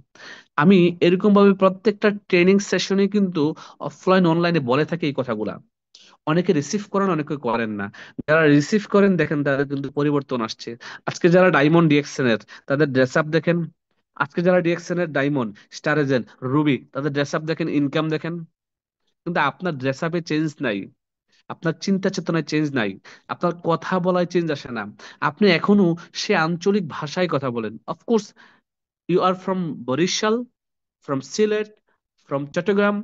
আমি এরকম ভাবে প্রত্যেকটা ট্রেনিং সেশনে কিন্তু অফলাইন অনলাইনে বলে থাকি এই কথাগুলা। অনেকে রিসিভ করেন, অনেকে করেন না। যারা রিসিভ করেন দেখেন তাদের কিন্তু পরিবর্তন আসছে। আজকে যারা ডায়মন্ড ডিএক্সএন এর, তাদের ড্রেস আপ দেখেন। আজকে যারা ডিএক্সএন এর ডায়মন্ড, স্টার এজেন্ট, রুবি, তাদের ড্রেস আপ দেখেন, ইনকাম দেখেন। কিন্তু আপনার ড্রেস আপে চেঞ্জ নাই, আপনার চিন্তা চেতনায় চেঞ্জ নাই, আপনার কথা বলায় চেঞ্জ আসে না। আপনি এখনো সে আঞ্চলিক ভাষায় কথা বলেন। Of course you are from Barishal, from Sylhet, from Chattogram,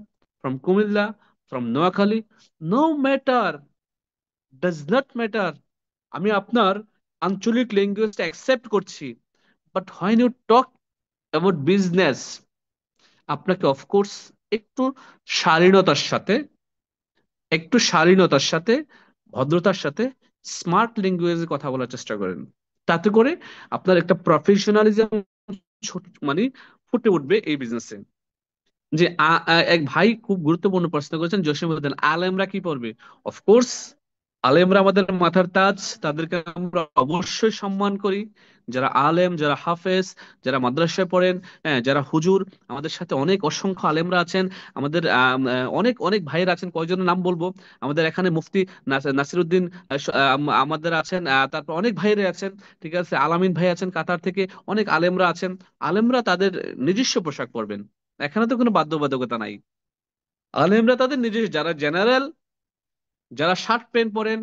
from Kumilla, from Noakhali, no matter, does not matter, আমি আপনার আঞ্চলিক ল্যাঙ্গুয়েজটা অ্যাকসেপ্ট করছি। But when you talk about business, আপনাকে অফকোর্স একটু শালীনতার সাথে, একটু শালীনতার সাথে, ভদ্রতার সাথে, স্মার্ট ল্যাঙ্গুয়েজে কথা বলার চেষ্টা করেন। তাতে করে আপনার একটা প্রফেশনালিজম মানে ফুটে উঠবে এই বিজনেসে। যে এক ভাই খুব গুরুত্বপূর্ণ প্রশ্ন করেছেন, জসিম উদ্দিন, আলেমরা কি পড়বে? অফকোর্স আলেমরা আমাদের মাথার তাজ, তাদেরকে আমরা অবশ্যই সম্মান করি। যারা আলেম, যারা হাফেজ, যারা মাদ্রাসায় পড়েন, হ্যাঁ যারা হুজুর, আমাদের সাথে অনেক অসংখ্য আলেমরা আছেন। আমাদের অনেক অনেক ভাইয়েরা আছেন, কয়জনের নাম বলবো। আমাদের এখানে মুফতি নাসিরউদ্দিন আমাদের আছেন, তারপর অনেক ভাইয়েরা আছেন, ঠিক আছে, আলামিন ভাই আছেন কাতার থেকে, অনেক আলেমরা আছেন। আলেমরা তাদের নিজস্ব পোশাক পরবেন, এখানে তো কোনো বাধ্যবাধকতা নাই। আলেমরা তাদের নিজস্ব, যারা জেনারেল, যারা শার্ট প্যান্ট পরেন,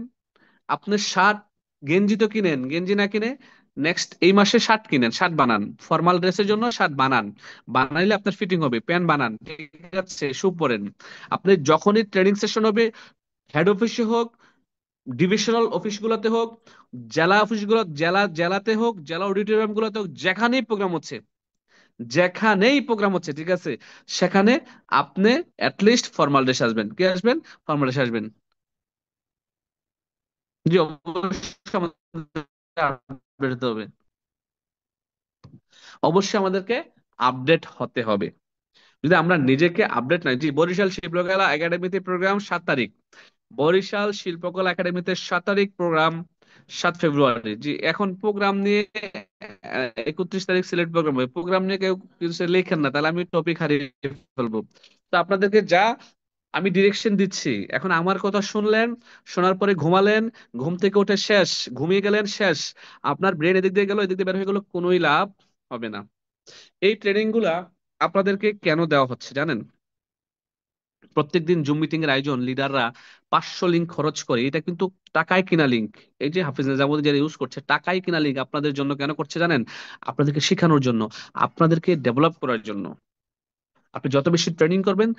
আপনি শার্ট, গেঞ্জি তো কিনেন, গেঞ্জি না কিনে নেক্সট এই মাসে শার্ট কিনেন, শার্ট বানান, ফর্মাল ড্রেসের জন্য শার্ট বানান, বানাইলে আপনার ফিটিং হবে, প্যান্ট বানান, ঠিক আছে, শু পরেন। আপনি যখনই ট্রেনিং সেশন হবে, হেড অফিসে হোক, ডিভিশনাল অফিসগুলোতে হোক, জেলা অফিসগুলো, জেলাতে হোক, জেলা অডিটোরিয়াম গুলোতে হোক, যেখানেই প্রোগ্রাম হচ্ছে, যেখানেই প্রোগ্রাম হচ্ছে, ঠিক আছে, সেখানে আপনি অ্যাটলিস্ট ফর্মাল ড্রেস আসবেন। কি আসবেন? ফর্মাল ড্রেস আসবেন। জি অবশ্যই আমাদের আপডেট হতে হবে, অবশ্যই আমাদেরকে আপডেট হতে হবে। যদি আমরা নিজেকে আপডেট নাই, জি বরিশাল শিল্পকলা একাডেমিতে প্রোগ্রাম 7 তারিখ, বরিশাল শিল্পকলা একাডেমিতে 7 তারিখ প্রোগ্রাম, 7 ফেব্রুয়ারি। জি এখন প্রোগ্রাম নিয়ে 31 তারিখ সিলেক্ট প্রোগ্রাম হবে, প্রোগ্রাম নিয়ে কেউ কিছু লেখেন না, তাহলে আমি টপিক হারিয়ে ফেলবো। তো আপনাদেরকে যা আমি ডিরেকশন দিচ্ছি, এখন আমার কথা শুনলেন, শোনার পরে ঘুমালেন, ঘুম থেকে উঠে শেষ, ঘুমিয়ে গেলেন শেষ, আপনার ব্রেন এদিক দিয়ে গেল, এদিক দিয়ে বের হয়ে গেল, কোনোই লাভ হবে না। এই ট্রেনিং গুলা আপনাদেরকে কেন দেওয়া হচ্ছে জানেন? প্রত্যেকদিন জুম মিটিং এর আয়োজন, লিডাররা 500 লিঙ্ক খরচ করে, এটা কিন্তু টাকায় কিনা লিঙ্ক। এই যে হাফিজ নিজামুদ্দিন যারা ইউজ করছে, টাকায় কিনা লিঙ্ক আপনাদের জন্য কেন করছে জানেন? আপনাদেরকে শেখানোর জন্য, আপনাদেরকে ডেভেলপ করার জন্য। আপনি যত বেশি ট্রেনিং করবেন,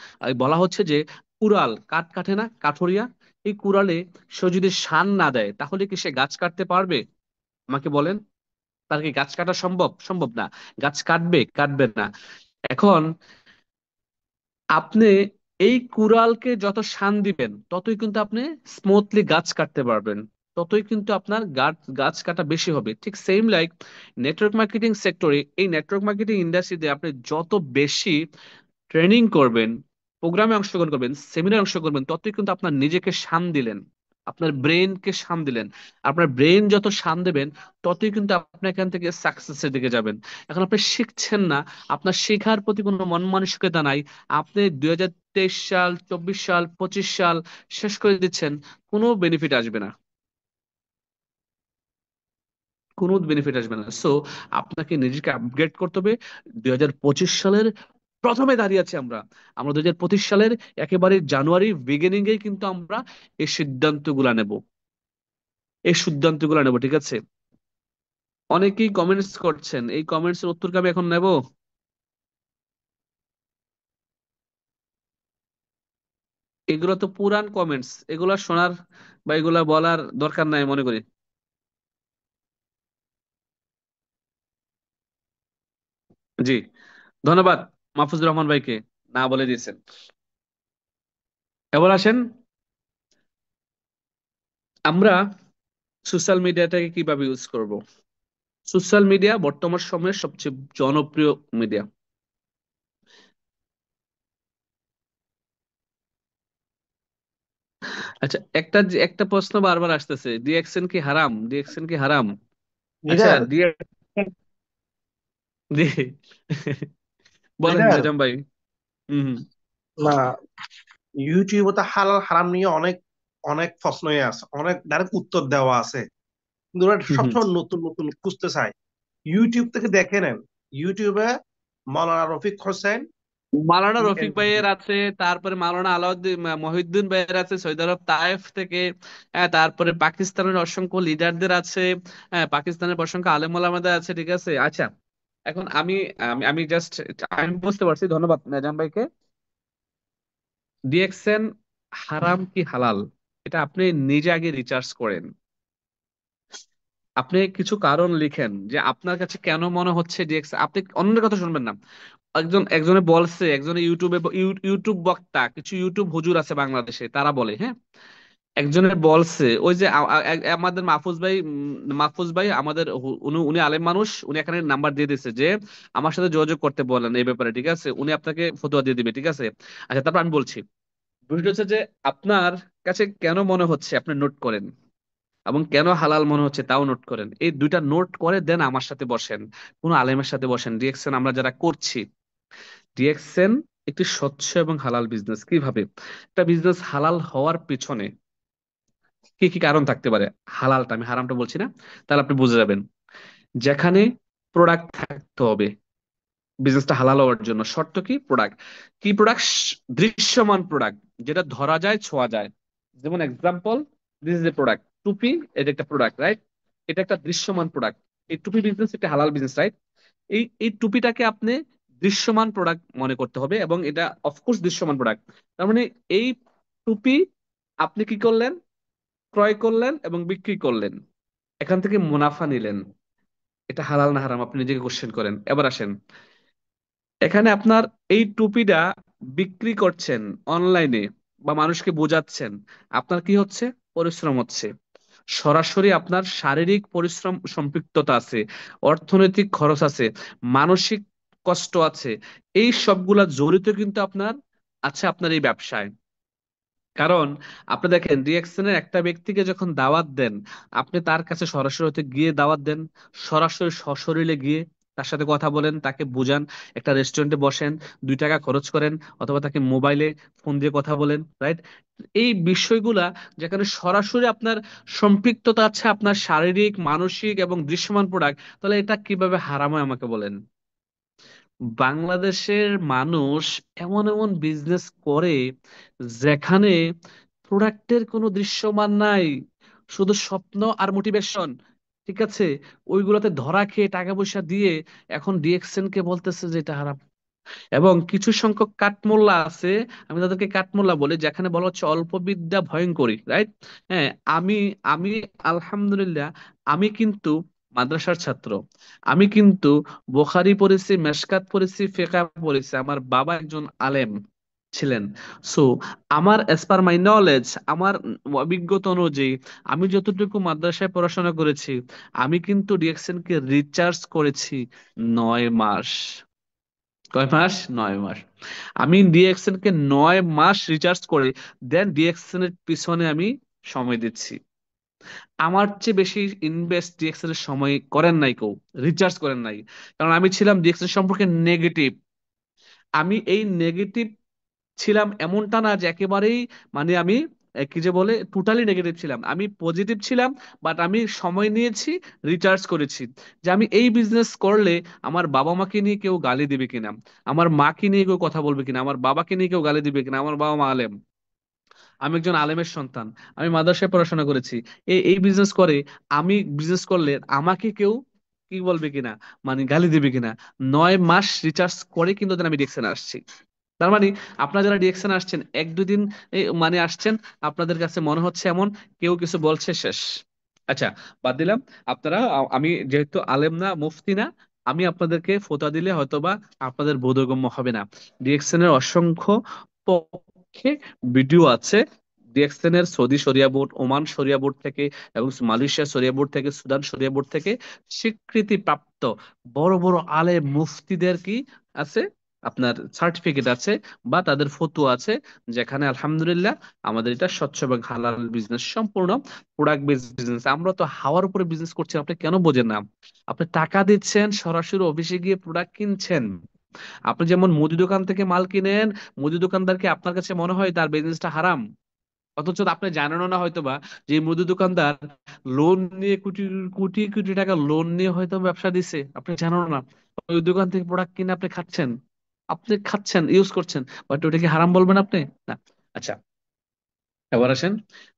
বলা হচ্ছে যে কুড়াল কাঠ কাটে না, কাঠুরিয়া, এই কুড়ালে সে যদি শান না দেয়, তাহলে কি সে গাছ কাটতে পারবে? আমাকে বলেন। তার কি গাছ কাটা সম্ভব? সম্ভব না। গাছ কাটবে? কাটবে না। এখন আপনি এই কুড়ালকে যত শান দিবেন ততই কিন্তু আপনি স্মুথলি গাছ কাটতে পারবেন, ততই কিন্তু আপনার গাছ গাছ কাটা বেশি হবে। ঠিক সেম লাইক নেটওয়ার্ক মার্কেটিং সেক্টরে, এই নেটওয়ার্ক মার্কেটিং ইন্ডাস্ট্রিতে আপনি যত বেশি ট্রেনিং করবেন, প্রোগ্রামে অংশগ্রহণ করবেন, সেমিনারে অংশগ্রহণ করবেন, ততই কিন্তু আপনার নিজেকে শান দিলেন, আপনার ব্রেনকে শান দিলেন। আপনার ব্রেন যত শান দেবেন ততই কিন্তু আপনি এখান থেকে সাকসেসের দিকে যাবেন। এখন আপনি শিখছেন না, আপনার শেখার প্রতি কোনো মন মানসিকতা নাই, আপনি 2023 সাল, 24 সাল, 25 সাল শেষ করে দিচ্ছেন, কোনো বেনিফিট আসবে না, কোনো বেনিফিট আসবে না। সো আপনাকে নিজেকে আপগ্রেড করতে হবে। 2025 সালের প্রথমে দাঁড়িয়ে আছি আমরা। আমরা 2025 সালের একেবারে জানুয়ারি বিগিনিং এ কিন্তু আমরা এই সিদ্ধান্তগুলা নেব, এই সিদ্ধান্তগুলা নেব, ঠিক আছে? অনেকেই কমেন্টস করছেন, এই কমেন্টস এর উত্তর কি আমি এখন নেব? এগুলো তো পুরান কমেন্টস, এগুলা শোনার বা এগুলা বলার দরকার নাই মনে করি। জি, ধন্যবাদ মাহফুজুর রহমান ভাইকে, না বলে দিয়েছেন। এবার আসেন, আমরা সোশ্যাল মিডিয়াটাকে কিভাবে ইউজ করব। সোশ্যাল মিডিয়া বর্তমান সময়ের সবচেয়ে জনপ্রিয় মিডিয়া। আচ্ছা, একটা প্রশ্ন বারবার আসতেছে, ডিএক্সএন কি হারাম? ডিএক্সএন কি হারাম? আচ্ছা, লিডার, জি। বলেন লিডার, নেজাম ভাই। হম হম। না, ইউটিউবে তো হালাল হারাম নিয়ে অনেক অনেক প্রশ্নই আছে, অনেক ডাইরেক্ট উত্তর দেওয়া আছে, কিন্তু ওরা হম হম। সবসময় নতুন নতুন খুঁজতে চায়। ইউটিউব থেকে দেখে নেন, ইউটিউবে মাওলানা রফিক হোসেন, মাওলানা তিনি রফিক ভাইয়ের আছে, তারপরে মাওলানা আলাউদ্দিন মহিউদ্দিন ভাইয়ের আছে সৌদি আরব তায়েফ থেকে, তারপরে পাকিস্তানের অসংখ্য লিডারদের আছে, পাকিস্তানের অসংখ্য আলেম ওলামাদের আছে, ঠিক আছে? আচ্ছা, এখন আমি আমি আমি জাস্ট আমি বুঝতে পারছি, ধন্যবাদ নেজাম ভাইকে। ডিএক্সএন হারাম কি হালাল, এটা আপনি নিজে আগে রিসার্চ করেন। আপনি কিছু কারণ লিখেন যে আপনার কাছে কেন মনে হচ্ছে ডিএক্স, আপনি অন্যের কথা শুনবেন না। একজনে বলছে, একজনে ইউটিউব বক্তা, কিছু ইউটিউব হুজুর আছে বাংলাদেশে, তারা বলে, হ্যাঁ, একজনের বলছে, ওই যে আমাদের মাহফুজ ভাই আমাদের উনি উনি আলেম মানুষ, উনি এখানে নাম্বার দিয়ে দিয়েছে যে আমার সাথে যোগাযোগ করতে বলেন এই ব্যাপারে, ঠিক আছে? উনি আপনাকে ফতোয়া দিয়ে দিবে, ঠিক আছে? আচ্ছা, তারপর আমি বলছি, বিষয়টা হচ্ছে যে আপনার কাছে কেন মনে হচ্ছে আপনি নোট করেন, এবং কেন হালাল মনে হচ্ছে তাও নোট করেন। এই দুইটা নোট করে দেন আমার সাথে বসেন, কোন আলেমের সাথে বসেন। ডিএক্সএন আমরা যারা করছি, ডিএক্সএন একটি স্বচ্ছ এবং হালাল বিজনেস। কিভাবে একটা বিজনেস হালাল হওয়ার পিছনে কি কি কারণ থাকতে পারে, হালালটা, আমি হারামটা বলছি না, তাহলে আপনি বুঝে যাবেন। যেখানে প্রোডাক্ট থাকতে হবে, বিজনেসটা হালাল হওয়ার জন্য শর্ত কি? প্রোডাক্ট। কি প্রোডাক্ট? দৃশ্যমান প্রোডাক্ট, যেটা ধরা যায়, ছোঁয়া যায়। যেমন example, this is a product, টুপি, এটা একটা প্রোডাক্ট, রাইট? এটা একটা দৃশ্যমান প্রোডাক্ট। এই টুপি বিজনেস একটা হালাল বিজনেস, রাইট? এই টুপিটাকে আপনি দৃশ্যমান প্রোডাক্ট মনে করতে হবে, এবং এটা অফকোর্স দৃশ্যমান প্রোডাক্ট। তার মানে এই টুপি আপনি কি করলেন? ক্রয় করলেন এবং বিক্রি করলেন, এখান থেকে মুনাফা নিলেন। এটা হালাল না হারাম? আপনি নিজেকে কোশ্চেন করেন। এবার আসেন, এখানে আপনার এই টুপিটা বিক্রি করছেন অনলাইনে বা মানুষকে বোঝাচ্ছেন, আপনার কি হচ্ছে? পরিশ্রম হচ্ছে, সরাসরি আপনার শারীরিক পরিশ্রম সম্পৃক্ততা আছে, অর্থনৈতিক খরচ আছে, মানসিক কষ্ট আছে, এই সবগুলা জড়িত কিন্তু আপনার আছে আপনার এই ব্যবসায়। কারণ আপনি দেখেন, রিঅ্যাকশনের একটা ব্যক্তিকে যখন দাওয়াত দেন, আপনি তার কাছে সরাসরি হতে গিয়ে দাওয়াত দেন, সরাসরি সশরীরে গিয়ে তার সাথে কথা বলেন, তাকে বুঝান, একটা রেস্টুরেন্টে বসেন, 2 টাকা খরচ করেন, অথবা তাকে মোবাইলে ফোন দিয়ে কথা বলেন, রাইট? এই বিষয়গুলা যেখানে সরাসরি আপনার সম্পৃক্ততা আছে, আপনার শারীরিক, মানসিক এবং দৃশ্যমান প্রোডাক্ট, তাহলে এটা কিভাবে হারাম হয় আমাকে বলেন? বাংলাদেশের মানুষ এমন এমন বিজনেস করে যেখানে প্রোডাক্টের কোনো দৃশ্যমান নাই, শুধু স্বপ্ন আর মোটিভেশন, ঠিক আছে? ওইগুলোতে ধরা খেয়ে টাকা পয়সা দিয়ে এখন ডিএক্সএন কে বলতেছে যে এটা হারাম। এবং কিছু সংখ্যক কাঠমোল্লা আছে, আমি তাদেরকে কাঠমোল্লা বলি, যেখানে বলা হচ্ছে অল্প বিদ্যা ভয়ঙ্করী, রাইট? হ্যাঁ, আমি আমি আলহামদুলিল্লাহ, আমি কিন্তু মাদ্রাসার ছাত্র। আমি কিন্তু বুখারী পড়েছি, মেশকাত পড়েছি, ফিকহ পড়েছি। আমার বাবা একজন আলেম ছিলেন। সো আমার অ্যাজ পার মাই নলেজ, আমার অভিজ্ঞতা অনুযায়ী, আমি যতটুকু মাদ্রাসায় পড়াশোনা করেছি, আমি কিন্তু ডিএক্সএন কে রিচার্জ করেছি 9 মাস। কয় মাস? 9 মাস। আমি ডিএক্সএন কে 9 মাস রিচার্জ করে দেন ডিএক্সএন এর পিছনে আমি সময় দিচ্ছি। আমার চেয়ে বেশি ইনভেস্ট ডিএক্সএল এর সময় করেন নাই কেউ, রিচার্জ করেন নাই। কারণ আমি ছিলাম ডিএক্সএল সম্পর্কে নেগেটিভ। আমি এই নেগেটিভ ছিলাম এমনটা না যে একেবারেই, মানে আমি কি যে বলে টোটালি নেগেটিভ ছিলাম, আমি পজিটিভ ছিলাম। বাট আমি সময় নিয়েছি, রিচার্জ করেছি, যে আমি এই বিজনেস করলে আমার বাবা মাকে নিয়ে কেউ গালি দিবে কিনা, আমার মাকে নিয়ে কেউ কথা বলবে কিনা, আমার বাবাকে নিয়ে কেউ গালি দিবে কিনা। আমার বাবা মা আলেম, আমি একজন আলেমের সন্তান, আমি মাদ্রাসায় পড়াশোনা করেছি। এই এই বিজনেস করে, আমি বিজনেস করলে আমাকে কেউ কি বলবে কিনা, মানে গালি দিবে কিনা। 9 মাস রিচার্জ করে কিন্তু then আমি ডিএকশনে আসছি। তার মানে আপনারা যারা ডিএকশনে আসছেন, 1-2 দিন মানে আসছেন, আপনাদের কাছে মনে হচ্ছে এমন কেউ কিছু বলছে শেষ। আচ্ছা, বাদ দিলাম। আপনারা আমি যেহেতু আলেম না, মুফতি না, আমি আপনাদেরকে ফতোয়া দিলে হয়তোবা আপনাদের বোধগম্য হবে না। ডিএকশন এর অসংখ্য পক্ষে ভিডিও আছে। ডিএক্সএন এর সৌদি শরিয়া বোর্ড, ওমান শরিয়া বোর্ড থেকে, এবং মালয়েশিয়া শরিয়া বোর্ড থেকে, সুদান শরিয়া বোর্ড থেকে স্বীকৃতি প্রাপ্ত বড় বড় আলেম মুফতিদের কি আছে, আপনার সার্টিফিকেট আছে বা তাদের ফতোয়া আছে, যেখানে আলহামদুলিল্লাহ আমাদের এটা স্বচ্ছ এবং হালাল বিজনেস, সম্পূর্ণ প্রোডাক্ট বেসড বিজনেস। আমরা তো হাওয়ার উপরে বিজনেস করছি, আপনি কেন বোঝেন না? আপনি টাকা দিচ্ছেন, সরাসরি অফিসে গিয়ে প্রোডাক্ট কিনছেন। আপনি যেমন মুদি দোকান থেকে মাল কিনেন, মুদি দোকানদারকে আপনার কাছে মনে হয় তার বিজনেসটা হারাম, অথচ আপনি জানেনও না হয়তোবা যে এই মুদি দোকানদার লোন নিয়ে কোটি কোটি কোটি টাকা লোন নিয়ে হয়তো ব্যবসা দিছে, আপনি জানেন না। ওই দোকান থেকে প্রোডাক্ট কিনে আপনি খাচ্ছেন, ইউজ করছেন, বাট ওটা কি হারাম বলবেন আপনি? না। আচ্ছা, এবার আসেন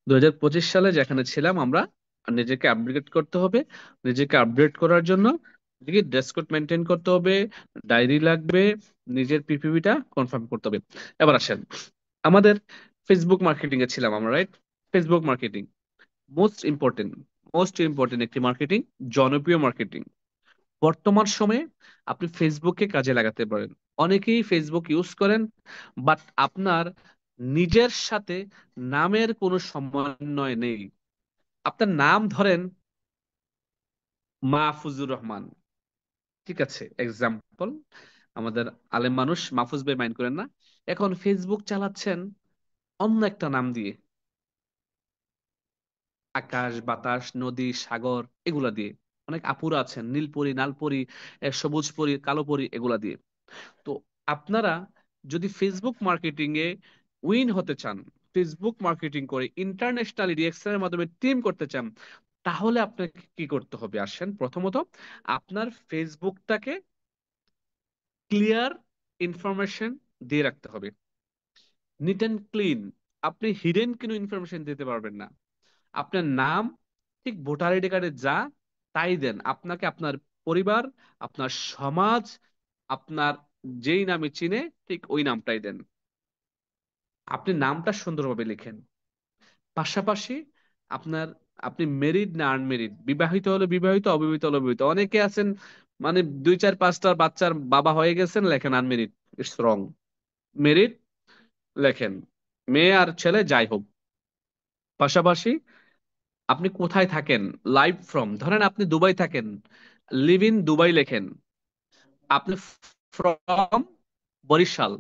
2025 সালে যেখানে ছিলাম আমরা। নিজেকে আপডেট করতে হবে। নিজেকে আপডেট করার জন্য নিজেকে ড্রেস কোড মেনটেন করতে হবে, ডায়েরি লাগবে, নিজের পিপিভিটা কনফার্ম করতে হবে। এবার আসেন, আমাদের ফেসবুক মার্কেটিং এ ছিলাম আমরা, right? Facebook marketing most important, most important একটি মার্কেটিং, জনপ্রিয় মার্কেটিং। বর্তমান সময়ে আপনি ফেসবুককে কাজে লাগাতে পারেন। অনেকেই ফেসবুক ইউজ করেন, বাট আপনার নিজের সাথে নামের কোনো সমন্বয় নেই। আপনার নাম ধরেন মাহফুজুর রহমান, ঠিক আছে, এক্সাম্পল। আমাদের আলেম মানুষ, মাহফুজ ভাই মাইন্ড করেন না। এখন ফেসবুক চালাচ্ছেন অন্য একটা নাম দিয়ে, আকাশ বাতাস নদী সাগর এগুলা দিয়ে। অনেক আপুরা আছেন নীলপরি, নালপরি, সবুজ পরি, কালো পরি, এগুলা দিয়ে। তো আপনারা যদি ফেসবুক মার্কেটিং এ উইন হতে চান, ফেসবুক মার্কেটিং করে ইন্টারন্যাশনালি রিয়েকশনের মাধ্যমে টিম করতে চান, তাহলে আপনাকে কি করতে হবে? আসেন, প্রথমত আপনার ফেসবুকটাকে ক্লিয়ার ইনফরমেশন দিয়ে রাখতে হবে, নিট অ্যান্ড ক্লিন। আপনি হিডেন কোনো ইনফরমেশন দিতে পারবেন না। আপনার নাম ঠিক ভোটার আইডি কার্ডে যা তাই দেন। আপনাকে আপনার পরিবার, আপনার সমাজ, আপনার যেই নামে চিনে ঠিক ওই নামটাই দেন। আপনি নামটা সুন্দরভাবে লিখেন। পাশাপাশি আপনার, আপনি মেরিড না আনমেরিড, বিবাহিত হলে বিবাহিত, অবিবাহিত হলে অবিবাহিত। অনেকে আছেন মানে 2-4-5টা বাচ্চার বাবা হয়ে গেছেন, লেখেন আনমেরিড। It's wrong. মেরিড লেখেন, মেয়ে আর ছেলে যাই হোক। পাশাপাশি আপনি কোথায় থাকেন, লাইভ ফ্রম, ধরেন আপনি দুবাই থাকেন, লিভ ইন দুবাই লেখেন। আপনি ফ্রম বরিশাল,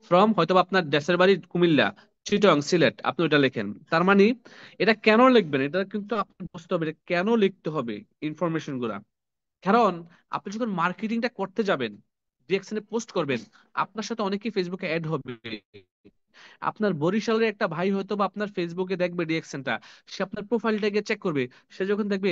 ফ্রম হয়তো বা আপনার দেশের বাড়ি কুমিল্লা, চিটং, সিলেট, আপনি ওইটা লেখেন। তার মানে এটা কেন লিখবেন, এটা কিন্তু আপনি বুঝতে হবে এটা কেন লিখতে হবে ইনফরমেশন গুলা। কারণ আপনি যখন মার্কেটিংটা করতে যাবেন, ডিরেকশনে পোস্ট করবেন, আপনার সাথে অনেকেই ফেসবুকে অ্যাড হবে। আপনার বরিশালের একটা ভাই হয়তো বা আপনার ফেসবুকে দেখবে রিয়েকশনটা, সে আপনার প্রোফাইলটা গিয়ে চেক করবে। সে যখন দেখবে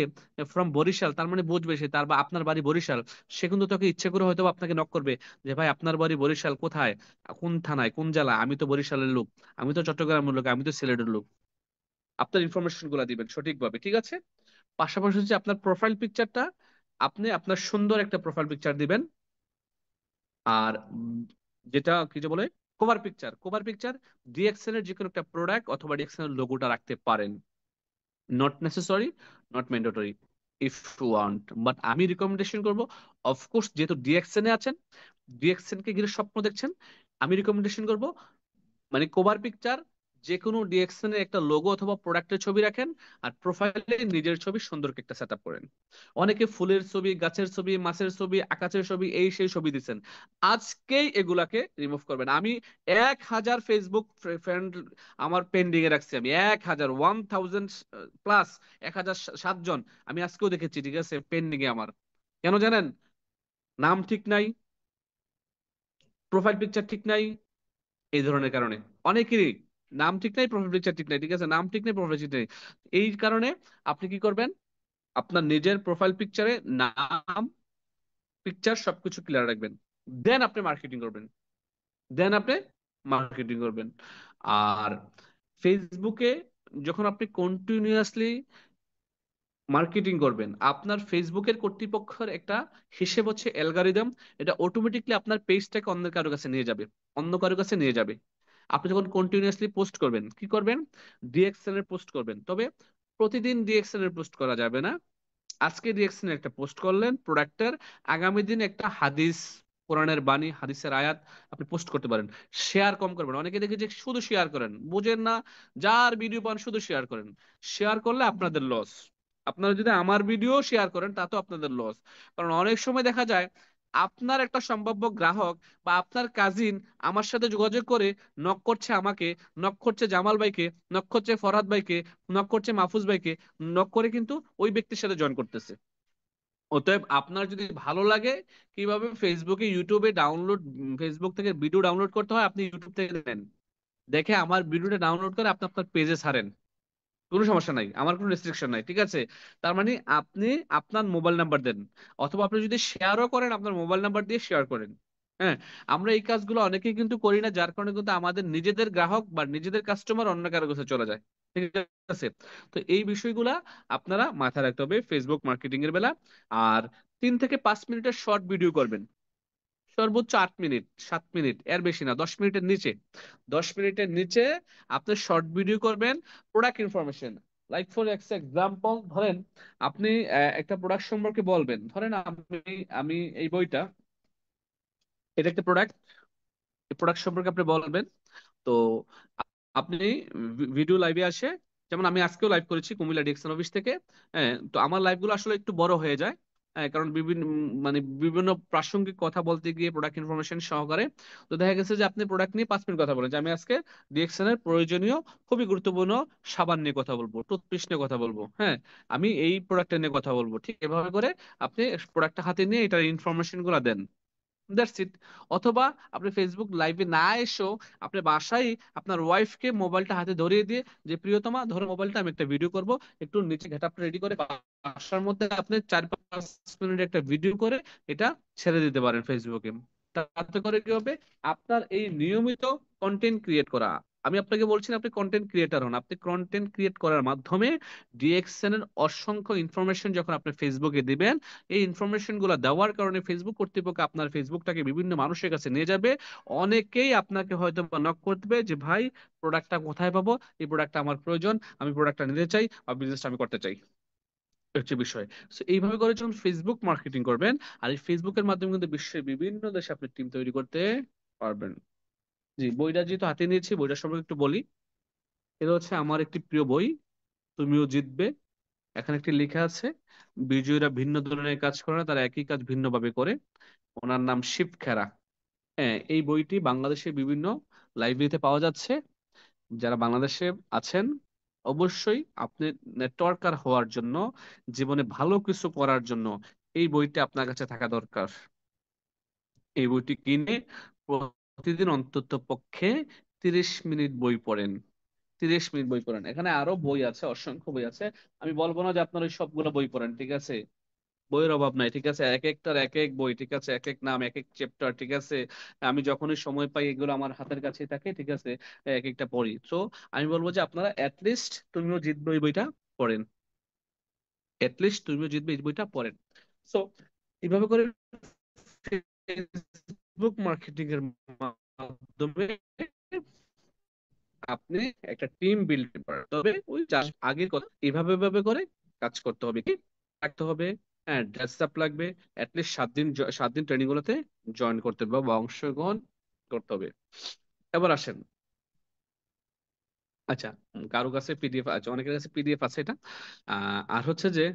ফ্রম বরিশাল, তার মানে বুঝবে সে, তার বা আপনার বাড়ি বরিশাল। সে কিন্তু তোকে ইচ্ছে করে হয়তো বা আপনাকে নক করবে যে ভাই আপনার বাড়ি বরিশাল কোথায়, কোন থানায়, কোন জেলা? আমি তো বরিশালের লোক, আমি তো চট্টগ্রামের লোক, আমি তো সিলেটের লোক। আপনার ইনফরমেশন গুলা দিবেন সঠিকভাবে, ঠিক আছে? পাশাপাশি হচ্ছে আপনার প্রোফাইল পিকচারটা, আপনি আপনার সুন্দর একটা প্রোফাইল পিকচার দিবেন। আর যেটা কি যে বলে cover picture, cover picture DXL এর যে কোনো একটা প্রোডাক্ট অথবা ডিএক্সএল এর লোগোটা রাখতে পারেন। Not necessary, not mandatory. If you want, but আমি রিকমেন্ডেশন করবো, অফকোর্স যেহেতু ডিএক্সএন এ আছেন, ডিএক্সএন কে ঘিরে স্বপ্ন দেখছেন, আমি রিকমেন্ডেশন করব মানে কভার পিকচার যে কোনো ডিএক্সএন এর একটা লোগো অথবা প্রোডাক্টের ছবি রাখেন, আর প্রোফাইলে নিজের ছবি সুন্দর করে একটা সেটআপ করেন। অনেকে ফুলের ছবি, গাছের ছবি, মাছের ছবি, আকাশের ছবি, এই সেই ছবি দিচ্ছেন, আজকেই এগুলাকে রিমুভ করবেন। আমি 1,000 ফেসবুক ফ্রেন্ড আমার পেন্ডিং এ রাখছি, আমি 1,000, 1000 প্লাস, 1,007 জন আমি আজকেও দেখেছি, ঠিক আছে, পেন্ডিং এ আমার। কেন জানেন? নাম ঠিক নাই, প্রোফাইল পিকচার ঠিক নাই, এই ধরনের কারণে। অনেকেরই নাম ঠিক নাই, প্রোফাইল পিকচার ঠিক নাই, ঠিক আছে, নাম ঠিক নাই, প্রোফাইল ঠিক নাই। এই কারণে আপনি কি করবেন, আপনার নিজের প্রোফাইল পিকচারে নাম, পিকচার সবকিছু ক্লিয়ার রাখবেন, দেন আপনি মার্কেটিং করবেন, দেন আপনি মার্কেটিং করবেন। আর ফেসবুকে যখন আপনি কন্টিনিউয়াসলি মার্কেটিং করবেন, আপনার ফেসবুকের কর্তৃপক্ষের একটা হিসেব হচ্ছে অ্যালগরিদম, এটা অটোমেটিকলি আপনার পেজটাকে অন্য কারো কাছে নিয়ে যাবে, অন্য কারো কাছে নিয়ে যাবে। আপনি যখন কন্টিনিউয়াসলি পোস্ট করবেন, কি করবেন, ডিএক্সএল এর পোস্ট করবেন, তবে প্রতিদিন ডিএক্সএল এর পোস্ট করা যাবে না। আজকে ডিএক্সএল এর একটা পোস্ট করলেন প্রোডাক্টের, আগামী দিন একটা হাদিস, কোরআনের বাণী, হাদিসের আয়াত আপনি পোস্ট করতে পারেন। শেয়ার কম করবেন, অনেকে দেখে যে শুধু শেয়ার করেন, বুঝেন না, যার ভিডিও পান শুধু শেয়ার করেন। শেয়ার করলে আপনাদের লস। আপনারা যদি আমার ভিডিও শেয়ার করেন তাতেও আপনাদের লস। কারণ অনেক সময় দেখা যায় আপনার একটা সম্ভাব্য গ্রাহক বা আপনার কাজিন আমার সাথে যোগাযোগ করে নক করছে আমাকে, নক করছে জামাল ভাইকে, নক করছে ফরহাদ ভাইকে, নক করছে মাহফুজ ভাইকে, নক করে কিন্তু ওই ব্যক্তির সাথে জয়েন করতেছে। অতএব আপনার যদি ভালো লাগে কিভাবে ফেসবুকে, ইউটিউবে ডাউনলোড, ফেসবুক থেকে ভিডিও ডাউনলোড করতে হয়, আপনি ইউটিউব থেকে নেন, দেখে আমার ভিডিওটা ডাউনলোড করে আপনি আপনার পেজে ছাড়েন, কোনো সমস্যা নাই, আমার কোনো রেস্ট্রিকশন নাই, ঠিক আছে। তার মানে আপনি আপনার মোবাইল নাম্বার দেন, অথবা আপনি যদি শেয়ারও করেন আপনার মোবাইল নাম্বার দিয়ে শেয়ার করেন। হ্যাঁ, আমরা এই কাজগুলো অনেকেই কিন্তু করি না, যার কারণে কিন্তু আমাদের নিজেদের গ্রাহক বা নিজেদের কাস্টমার অন্য কারো কাছে চলে যায়, ঠিক আছে। তো এই বিষয়গুলা আপনারা মাথায় রাখতে হবে ফেসবুক মার্কেটিং এর বেলা। আর 3 থেকে 5 মিনিটের শর্ট ভিডিও করবেন, সর্বোচ্চ 8 মিনিট, 7 মিনিট, এর বেশি না, 10 মিনিটের নিচে, 10 মিনিটের নিচে আপনি শর্ট ভিডিও করবেন। Product information, like for example ধরেন আপনি একটা প্রোডাক্ট সম্পর্কে বলবেন, ধরেন আমি আমি এই বইটা, এটা একটা প্রোডাক্ট, এই প্রোডাক্ট সম্পর্কে আপনি বলবেন। তো আপনি ভিডিও লাইভে আসে, যেমন আমি আজকেও লাইভ করেছি কুমিল্লা ডিএক্সএন অফিস থেকে। হ্যাঁ, তো আমার লাইভগুলো আসলে একটু বড় হয়ে যায়, হ্যাঁ, কারণ বিভিন্ন মানে বিভিন্ন প্রাসঙ্গিক কথা বলতে গিয়ে প্রোডাক্ট ইনফরমেশন সহকারে। তো দেখা গেছে যে আপনি প্রোডাক্ট নিয়ে 5 মিনিট কথা বলেন, যে আমি আজকে ডিএক্সএন এর প্রয়োজনীয় খুবই গুরুত্বপূর্ণ সাবান নিয়ে কথা বলবো, টুথপেস্ট নিয়ে কথা বলবো, হ্যাঁ, আমি এই প্রোডাক্টটা নিয়ে কথা বলবো, ঠিক এভাবে করে আপনি প্রোডাক্টটা হাতে নিয়ে এটার ইনফরমেশন গুলা দেন, দ্যাটস ইট। অথবা আপনি ফেসবুক লাইভে না এসেও আপনি বাসায় আপনার ওয়াইফকে মোবাইলটা হাতে ধরিয়ে দিয়ে, যে প্রিয়তমা ধরো মোবাইলটা, আমি একটা ভিডিও করব, একটু নিচে গেটআপটা রেডি করে বাসার মধ্যে আপনি 4-5 মিনিট একটা ভিডিও করে এটা ছেড়ে দিতে পারেন ফেসবুকে। তাতে করে কি হবে, আপনার এই নিয়মিত কন্টেন্ট ক্রিয়েট করা, আমি আপনাকে বলছি না আপনি কন্টেন্ট ক্রিয়েটার হন, আপনি কন্টেন্ট ক্রিয়েট করার মাধ্যমে ডিএক্সএন এর অসংখ্য ইনফরমেশন যখন আপনি ফেসবুকে দিবেন, এই ইনফরমেশন গুলা দেওয়ার কারণে ফেসবুক কর্তৃপক্ষ আপনার ফেসবুকটাকে বিভিন্ন মানুষের কাছে নিয়ে যাবে। অনেকেই আপনাকে হয়তো নক করবে যে ভাই, প্রোডাক্টটা কোথায় পাবো, এই প্রোডাক্টটা আমার প্রয়োজন, আমি প্রোডাক্টটা নিতে চাই বা বিজনেসটা আমি করতে চাই, এই হচ্ছে বিষয়। সো এইভাবে করে যখন ফেসবুক মার্কেটিং করবেন, আর এই ফেসবুকের মাধ্যমে কিন্তু বিশ্বের বিভিন্ন দেশে আপনি টিম তৈরি করতে পারবেন। জি, বইটা যেহেতু হাতে নিয়েছি, বইটার সম্পর্কে একটু বলি। এটা হচ্ছে আমার একটি প্রিয় বই, তুমিও জিতবে। এখানে একটি লেখা আছে, বিজয়ীরা ভিন্ন ধরনের কাজ করে না, তারা একই কাজ ভিন্নভাবে করে। ওনার নাম শিব খেরা। হ্যাঁ, এই বইটি বাংলাদেশের বিভিন্ন লাইব্রেরিতে পাওয়া যাচ্ছে। যারা বাংলাদেশে আছেন, অবশ্যই আপনি নেটওয়ার্কার হওয়ার জন্য, জীবনে ভালো কিছু করার জন্য এই বইটি আপনার কাছে থাকা দরকার। এই বইটি কিনে প্রতিদিন অন্তত পক্ষে 30 মিনিট বই পড়েন, 30 মিনিট বই পড়েন। এখানে আরো বই আছে, অসংখ্য বই আছে, আমি বলবো না যে আপনার ওই সবগুলো বই পড়েন, ঠিক আছে, বইয়ের অভাব নাই, ঠিক আছে, এক একটার এক এক বই, ঠিক আছে, এক এক নাম, এক এক চ্যাপ্টার, ঠিক আছে। আমি যখনই সময় পাই এগুলো আমার হাতের কাছে থাকে, ঠিক আছে, এক একটা পড়ি। তো আমি বলবো যে আপনারা অ্যাটলিস্ট তুমিও জিতবে এই বইটা পড়েন, অ্যাটলিস্ট তুমিও জিতবে এই বইটা পড়েন। সো এইভাবে করে ফেসবুক মার্কেটিং এর মাধ্যমে আপনি একটা টিম বিল্ড করেন, তবে ওই আগের কথা, এভাবে ভাবে করে কাজ করতে হবে, কি রাখতে হবে। হ্যাঁ, ড্রেস আপ লাগবে। অ্যাটলিস্ট 7 দিন, 7 দিন ট্রেনিং গুলোতে জয়েন করতে হবে বা অংশগ্রহণ করতে হবে। এবার আসেন, আচ্ছা, কারো কাছে পিডিএফ আছে, অনেকের কাছে পিডিএফ আছে এটা। আর হচ্ছে যে,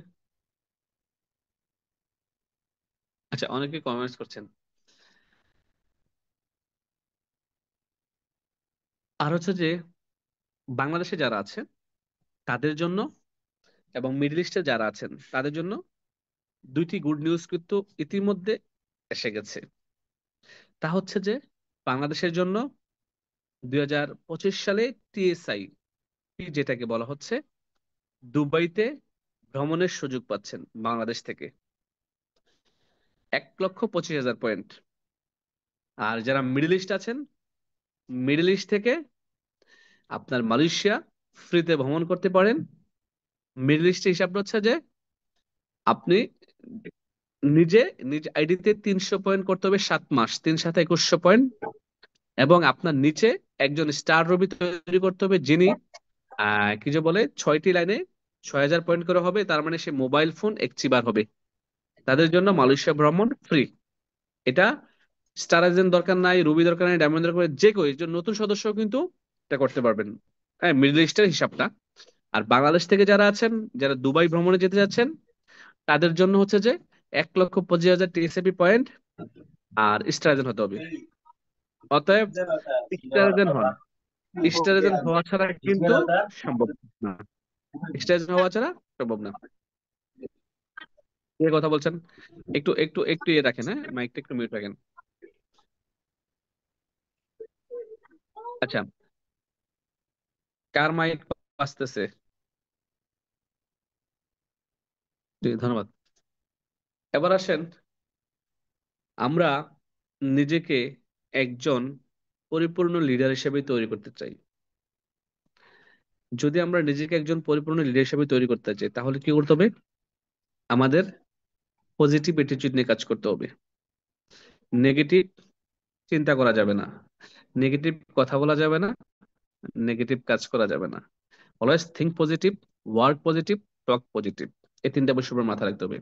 আচ্ছা, অনেকে কমেন্টস করছেন। আর হচ্ছে যে, বাংলাদেশে যারা আছে তাদের জন্য এবং মিডল ইস্টে যারা আছেন তাদের জন্য দুইটি গুড নিউজ কিন্তু ইতিমধ্যে এসে গেছে। তা হচ্ছে যে, বাংলাদেশের জন্য 2025 সালে টিএসআই, যেটাকে বলা হচ্ছে, দুবাইতে ভ্রমণের সুযোগ পাচ্ছেন বাংলাদেশ থেকে 1,25,000 পয়েন্ট। আর যারা মিডল ইস্ট আছেন, মিডল ইস্ট থেকে আপনার মালয়েশিয়া ফ্রিতে ভ্রমণ করতে পারেন। মিডল ইস্টে হিসাব হচ্ছে যে, আপনি নিজে নিজ আইডিতে 300 পয়েন্ট করতে হবে 7 মাস, 3 7 2100 পয়েন্ট। এবং আপনার নিচে একজন স্টার রবি তৈরি করতে হবে, যিনি কি যে বলে, 6টি লাইনে 6,000 পয়েন্ট করে হবে, তার মানে সে মোবাইল ফোন একটিবার হবে। তাদের জন্য মালয়েশিয়া ভ্রমণ ফ্রি। এটা স্টার এজেন্ট দরকার নাই, রুবি দরকার নাই, ডায়মন্ড দরকার নাই, যে কেউ একজন নতুন সদস্য কিন্তু এটা করতে পারবেন। হ্যাঁ, মিডল ইস্টের হিসাবটা। আর বাংলাদেশ থেকে যারা আছেন, যারা দুবাই ভ্রমণে যেতে যাচ্ছেন, তাদের জন্য হচ্ছে যে 1,25,000 টিএসএপি পয়েন্ট আর স্টার এজেন্ট হতে হবে। অতএব স্টার এজেন্ট হন। স্টার এজেন্ট হওয়া ছাড়া কিন্তু সম্ভব না। স্টার এজেন্ট হওয়া ছাড়া সম্ভব না। কে কথা বলছেন? একটু একটু একটু ইয়ে রাখেন, হ্যাঁ, মাইকটা একটু মিউট রাখেন। আচ্ছা, কার মাইক বাজতেছে? জি, ধন্যবাদ। এবার আসেন, আমরা নিজেকে একজন পরিপূর্ণ লিডার হিসেবে তৈরি করতে চাই। যদি আমরা নিজেকে একজন পরিপূর্ণ লিডার হিসেবে তৈরি করতে চাই, তাহলে কি করতে হবে? আমাদের পজিটিভ অ্যাটিটিউড নিয়ে কাজ করতে হবে। নেগেটিভ চিন্তা করা যাবে না, নেগেটিভ কথা বলা যাবে না, নেগেটিভ কাজ করা যাবে না। Always think positive, work positive, talk positive. এই 3টা বিষয় উপর মাথা রাখতে হবে।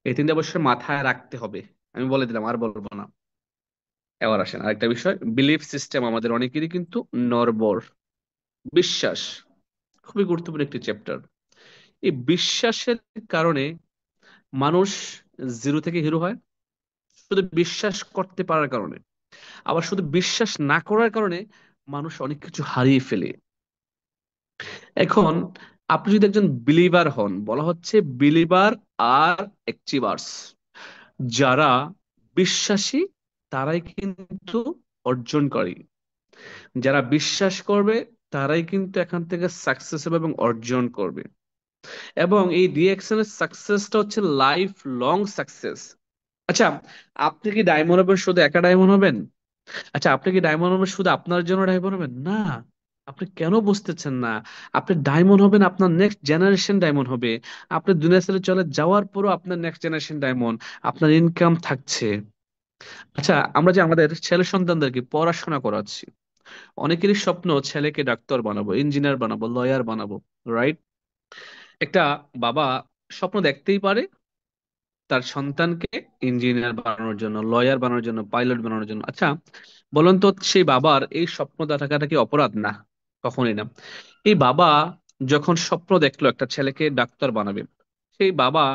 এই 3টা বিষয় মাথায় রাখতে হবে। আমি বলে দিলাম, আর বলবো না। এবার আসেন আরেকটা বিষয়, বিলিফ সিস্টেম আমাদের অনেকেরই কিন্তু নড়বড়। বিশ্বাস খুবই গুরুত্বপূর্ণ একটি চ্যাপ্টার। এই বিশ্বাসের কারণে মানুষ জিরো থেকে হিরো হয়, শুধু বিশ্বাস করতে পারার কারণে। আবার শুধু বিশ্বাস না করার কারণে মানুষ অনেক কিছু হারিয়ে ফেলে। এখন আপনি যদি একজন বিলিভার হন, বলা হচ্ছে বিলিভার আর অ্যাচিভার্স, যারা বিশ্বাসী তারাই কিন্তু অর্জন করে। যারা বিশ্বাস করবে তারাই কিন্তু এখান থেকে সাকসেস হবে এবং অর্জন করবে। এবং এই ডিএক্সএন এর সাকসেসটা হচ্ছে লাইফ লং সাকসেস। আচ্ছা, আপনি কি ডায়মন্ড হবেন শুধু একা ডায়মন্ড হবেন? আচ্ছা, আপনি কি ডায়মন্ড হবেন শুধু আপনার জন্য ডায়মন্ড হবেন? না। আপনি কেন বুঝতেছেন না? আপনি ডায়মন্ড হবেন, আপনার নেক্সট জেনারেশন ডায়মন্ড হবে। আপনি দুনিয়া ছেড়ে চলে যাওয়ার পরও আপনার নেক্সট জেনারেশন ডায়মন্ড, আপনার ইনকাম থাকছে। আচ্ছা, আমরা যে আমাদের ছেলে সন্তানদেরকে পড়াশোনা করাচ্ছি, অনেকেরই স্বপ্ন ছেলেকে ডাক্তার বানাবো, ইঞ্জিনিয়ার বানাবো, লয়ার বানাবো, রাইট? একটা বাবা স্বপ্ন দেখতেই পারে তার সন্তানকে ইঞ্জিনিয়ার বানানোর জন্য, লয়ার বানানোর জন্য, পাইলট বানানোর জন্য। আচ্ছা, বলুন তো, সেই বাবার এই স্বপ্ন দেখাটা কি অপরাধ? না, কখনোই না। এই বাবা যখন স্বপ্ন দেখলো একটা ছেলেকে ডাক্তার বানাবে, সেই বাবা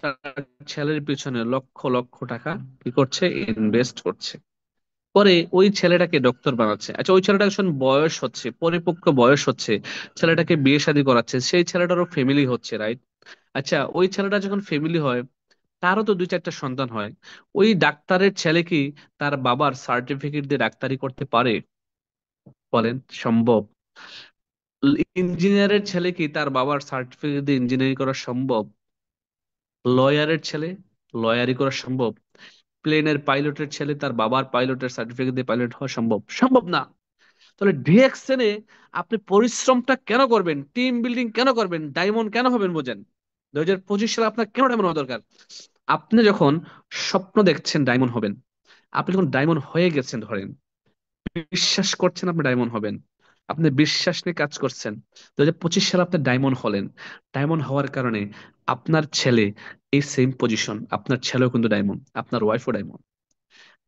তার ছেলের পিছনে লক্ষ লক্ষ টাকা কি করছে? ইনভেস্ট করছে। পরে ওই ছেলেটাকে ডক্টর বানাচ্ছে। আচ্ছা, ওই ছেলেটা যখন বয়স হচ্ছে, পরিপক্ক বয়স হচ্ছে, ছেলেটাকে বিয়ে শাদী করাচ্ছে, সেই ছেলেটারও ফ্যামিলি হচ্ছে, রাইট? আচ্ছা, ওই ছেলেটা যখন ফ্যামিলি হয়, তারও তো 2 4টা সন্তান হয়। ওই ডাক্তারের ছেলে কি তার বাবার সার্টিফিকেট দিয়ে ডাক্তারি করতে পারে? বলেন, সম্ভব? ইঞ্জিনিয়ারের ছেলে কি তার বাবার সার্টিফিকেট দিয়ে ইঞ্জিনিয়ারিং করা সম্ভব? লয়ারের ছেলে লয়ারি করা সম্ভব? প্লেনের পাইলটের ছেলে তার বাবার পাইলটের সার্টিফিকেট দিয়ে পাইলট হওয়া সম্ভব? সম্ভব না। তাহলে ডিএক্সএনে আপনি পরিশ্রমটা কেন করবেন? টিম বিল্ডিং কেন করবেন? ডায়মন্ড কেন হবেন? বোঝেন, 2025 সালে আপনার কেন ডায়মন্ড হওয়া দরকার? আপনি যখন স্বপ্ন দেখছেন ডায়মন্ড হবেন, আপনি যখন ডায়মন্ড হয়ে গেছেন ধরেন, বিশ্বাস করছেন আপনি ডায়মন্ড হবেন, আপনি বিশ্বাস নিয়ে কাজ করছেন। 2025 সালে আপনি ডায়মন্ড হলেন। ডায়মন্ড হওয়ার কারণে আপনার ছেলে এই সেম পজিশন, আপনার ছেলেও কিন্তু ডায়মন্ড, আপনার ওয়াইফও ডায়মন্ড।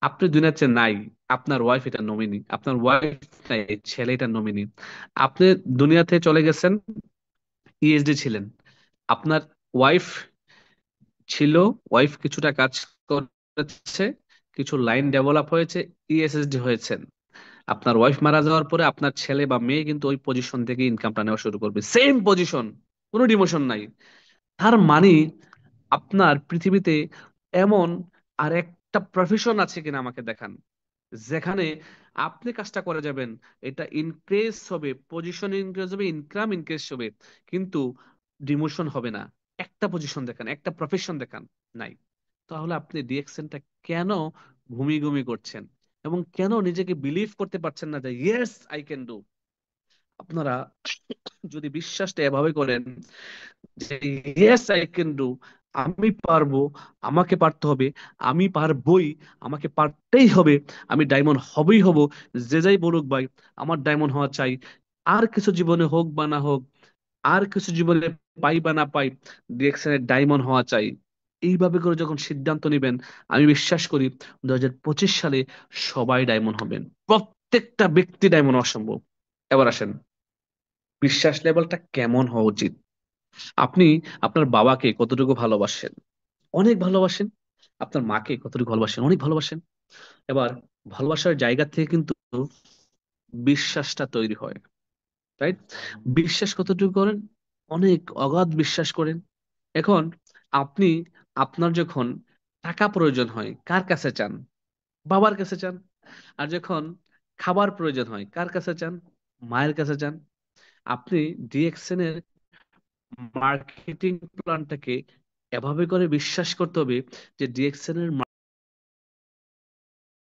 আপনি দুনিয়াতে নাই, আপনার ওয়াইফ এটা নমিনি, আপনার ওয়াইফ নাই, ছেলে এটা নমিনি। আপনি দুনিয়াতে চলে গেছেন, ইএসডি ছিলেন, আপনার ওয়াইফ ছিল, ওয়াইফ কিছুটা কাজ করেছে, কিছু লাইন ডেভেলপ হয়েছে, ইএসএসডি হয়েছেন। আপনার ওয়াইফ মারা যাওয়ার পরে আপনার ছেলে বা মেয়ে কিন্তু ওই পজিশন থেকে ইনকামটা নেওয়া শুরু করবে, সেম পজিশন, কোনো ডিমোশন নাই। তার মানে আপনার পৃথিবীতে এমন আর একটা প্রফেশন আছে কিনা আমাকে দেখান, যেখানে আপনি কাজটা করে যাবেন, এটা ইনক্রিজ হবে, পজিশন ইনক্রিজ হবে, ইনকাম ইনক্রিজ হবে, কিন্তু ডিমোশন হবে না। একটা পজিশন দেখান, একটা প্রফেশন দেখান, নাই। তাহলে আপনি ডিএকশনটা কেন ঘুমি ঘুমি করছেন, এবং কেন নিজেকে বিলিভ করতে পারছেন না যে ইয়েস আই ক্যান ডু? আপনারা যদি বিশ্বাসটা এভাবে করেন যে ইয়েস আই ক্যান ডু, আমি পারবো, আমাকে পারতে হবে, আমি পারবোই, আমাকে পারতেই হবে, আমি ডায়মন্ড হবেই হব, যে যাই বলুক ভাই, আমার ডায়মন্ড হওয়া চাই। আর কিছু জীবনে হোক বা না হোক, আর কিছু জীবনে পাই বা না পাই, ডিরেকশনের ডায়মন্ড হওয়া চাই, এইভাবে করে যখন সিদ্ধান্ত নেবেন, আমি বিশ্বাস করি 2025 সালে সবাই ডায়মন্ড হবেন, প্রত্যেকটা ব্যক্তি ডায়মন্ড অসম্ভব। এবার আসেন, বিশ্বাস লেভেলটা কেমন হওয়া উচিত। আপনি আপনার বাবাকে কতটুকু ভালোবাসেন? অনেক ভালোবাসেন। আপনার মাকে কতটুকু ভালোবাসেন? অনেক ভালোবাসেন। এবার ভালোবাসার জায়গা থেকে কিন্তু বিশ্বাসটা তৈরি হয়, রাইট? বিশ্বাস কতটুকু করেন? অনেক অগাধ বিশ্বাস করেন। এখন আপনি, আপনার যখন টাকা প্রয়োজন হয় কার কাছে চান? বাবার কাছে চান। আর যখন খাবার প্রয়োজন হয় কার কাছে চান? মায়ের কাছে চান। আপনি ডিএক্সএন এর মার্কেটিং প্ল্যানটাকে এভাবে করে বিশ্বাস করতে হবে যে ডিএক্সএন এর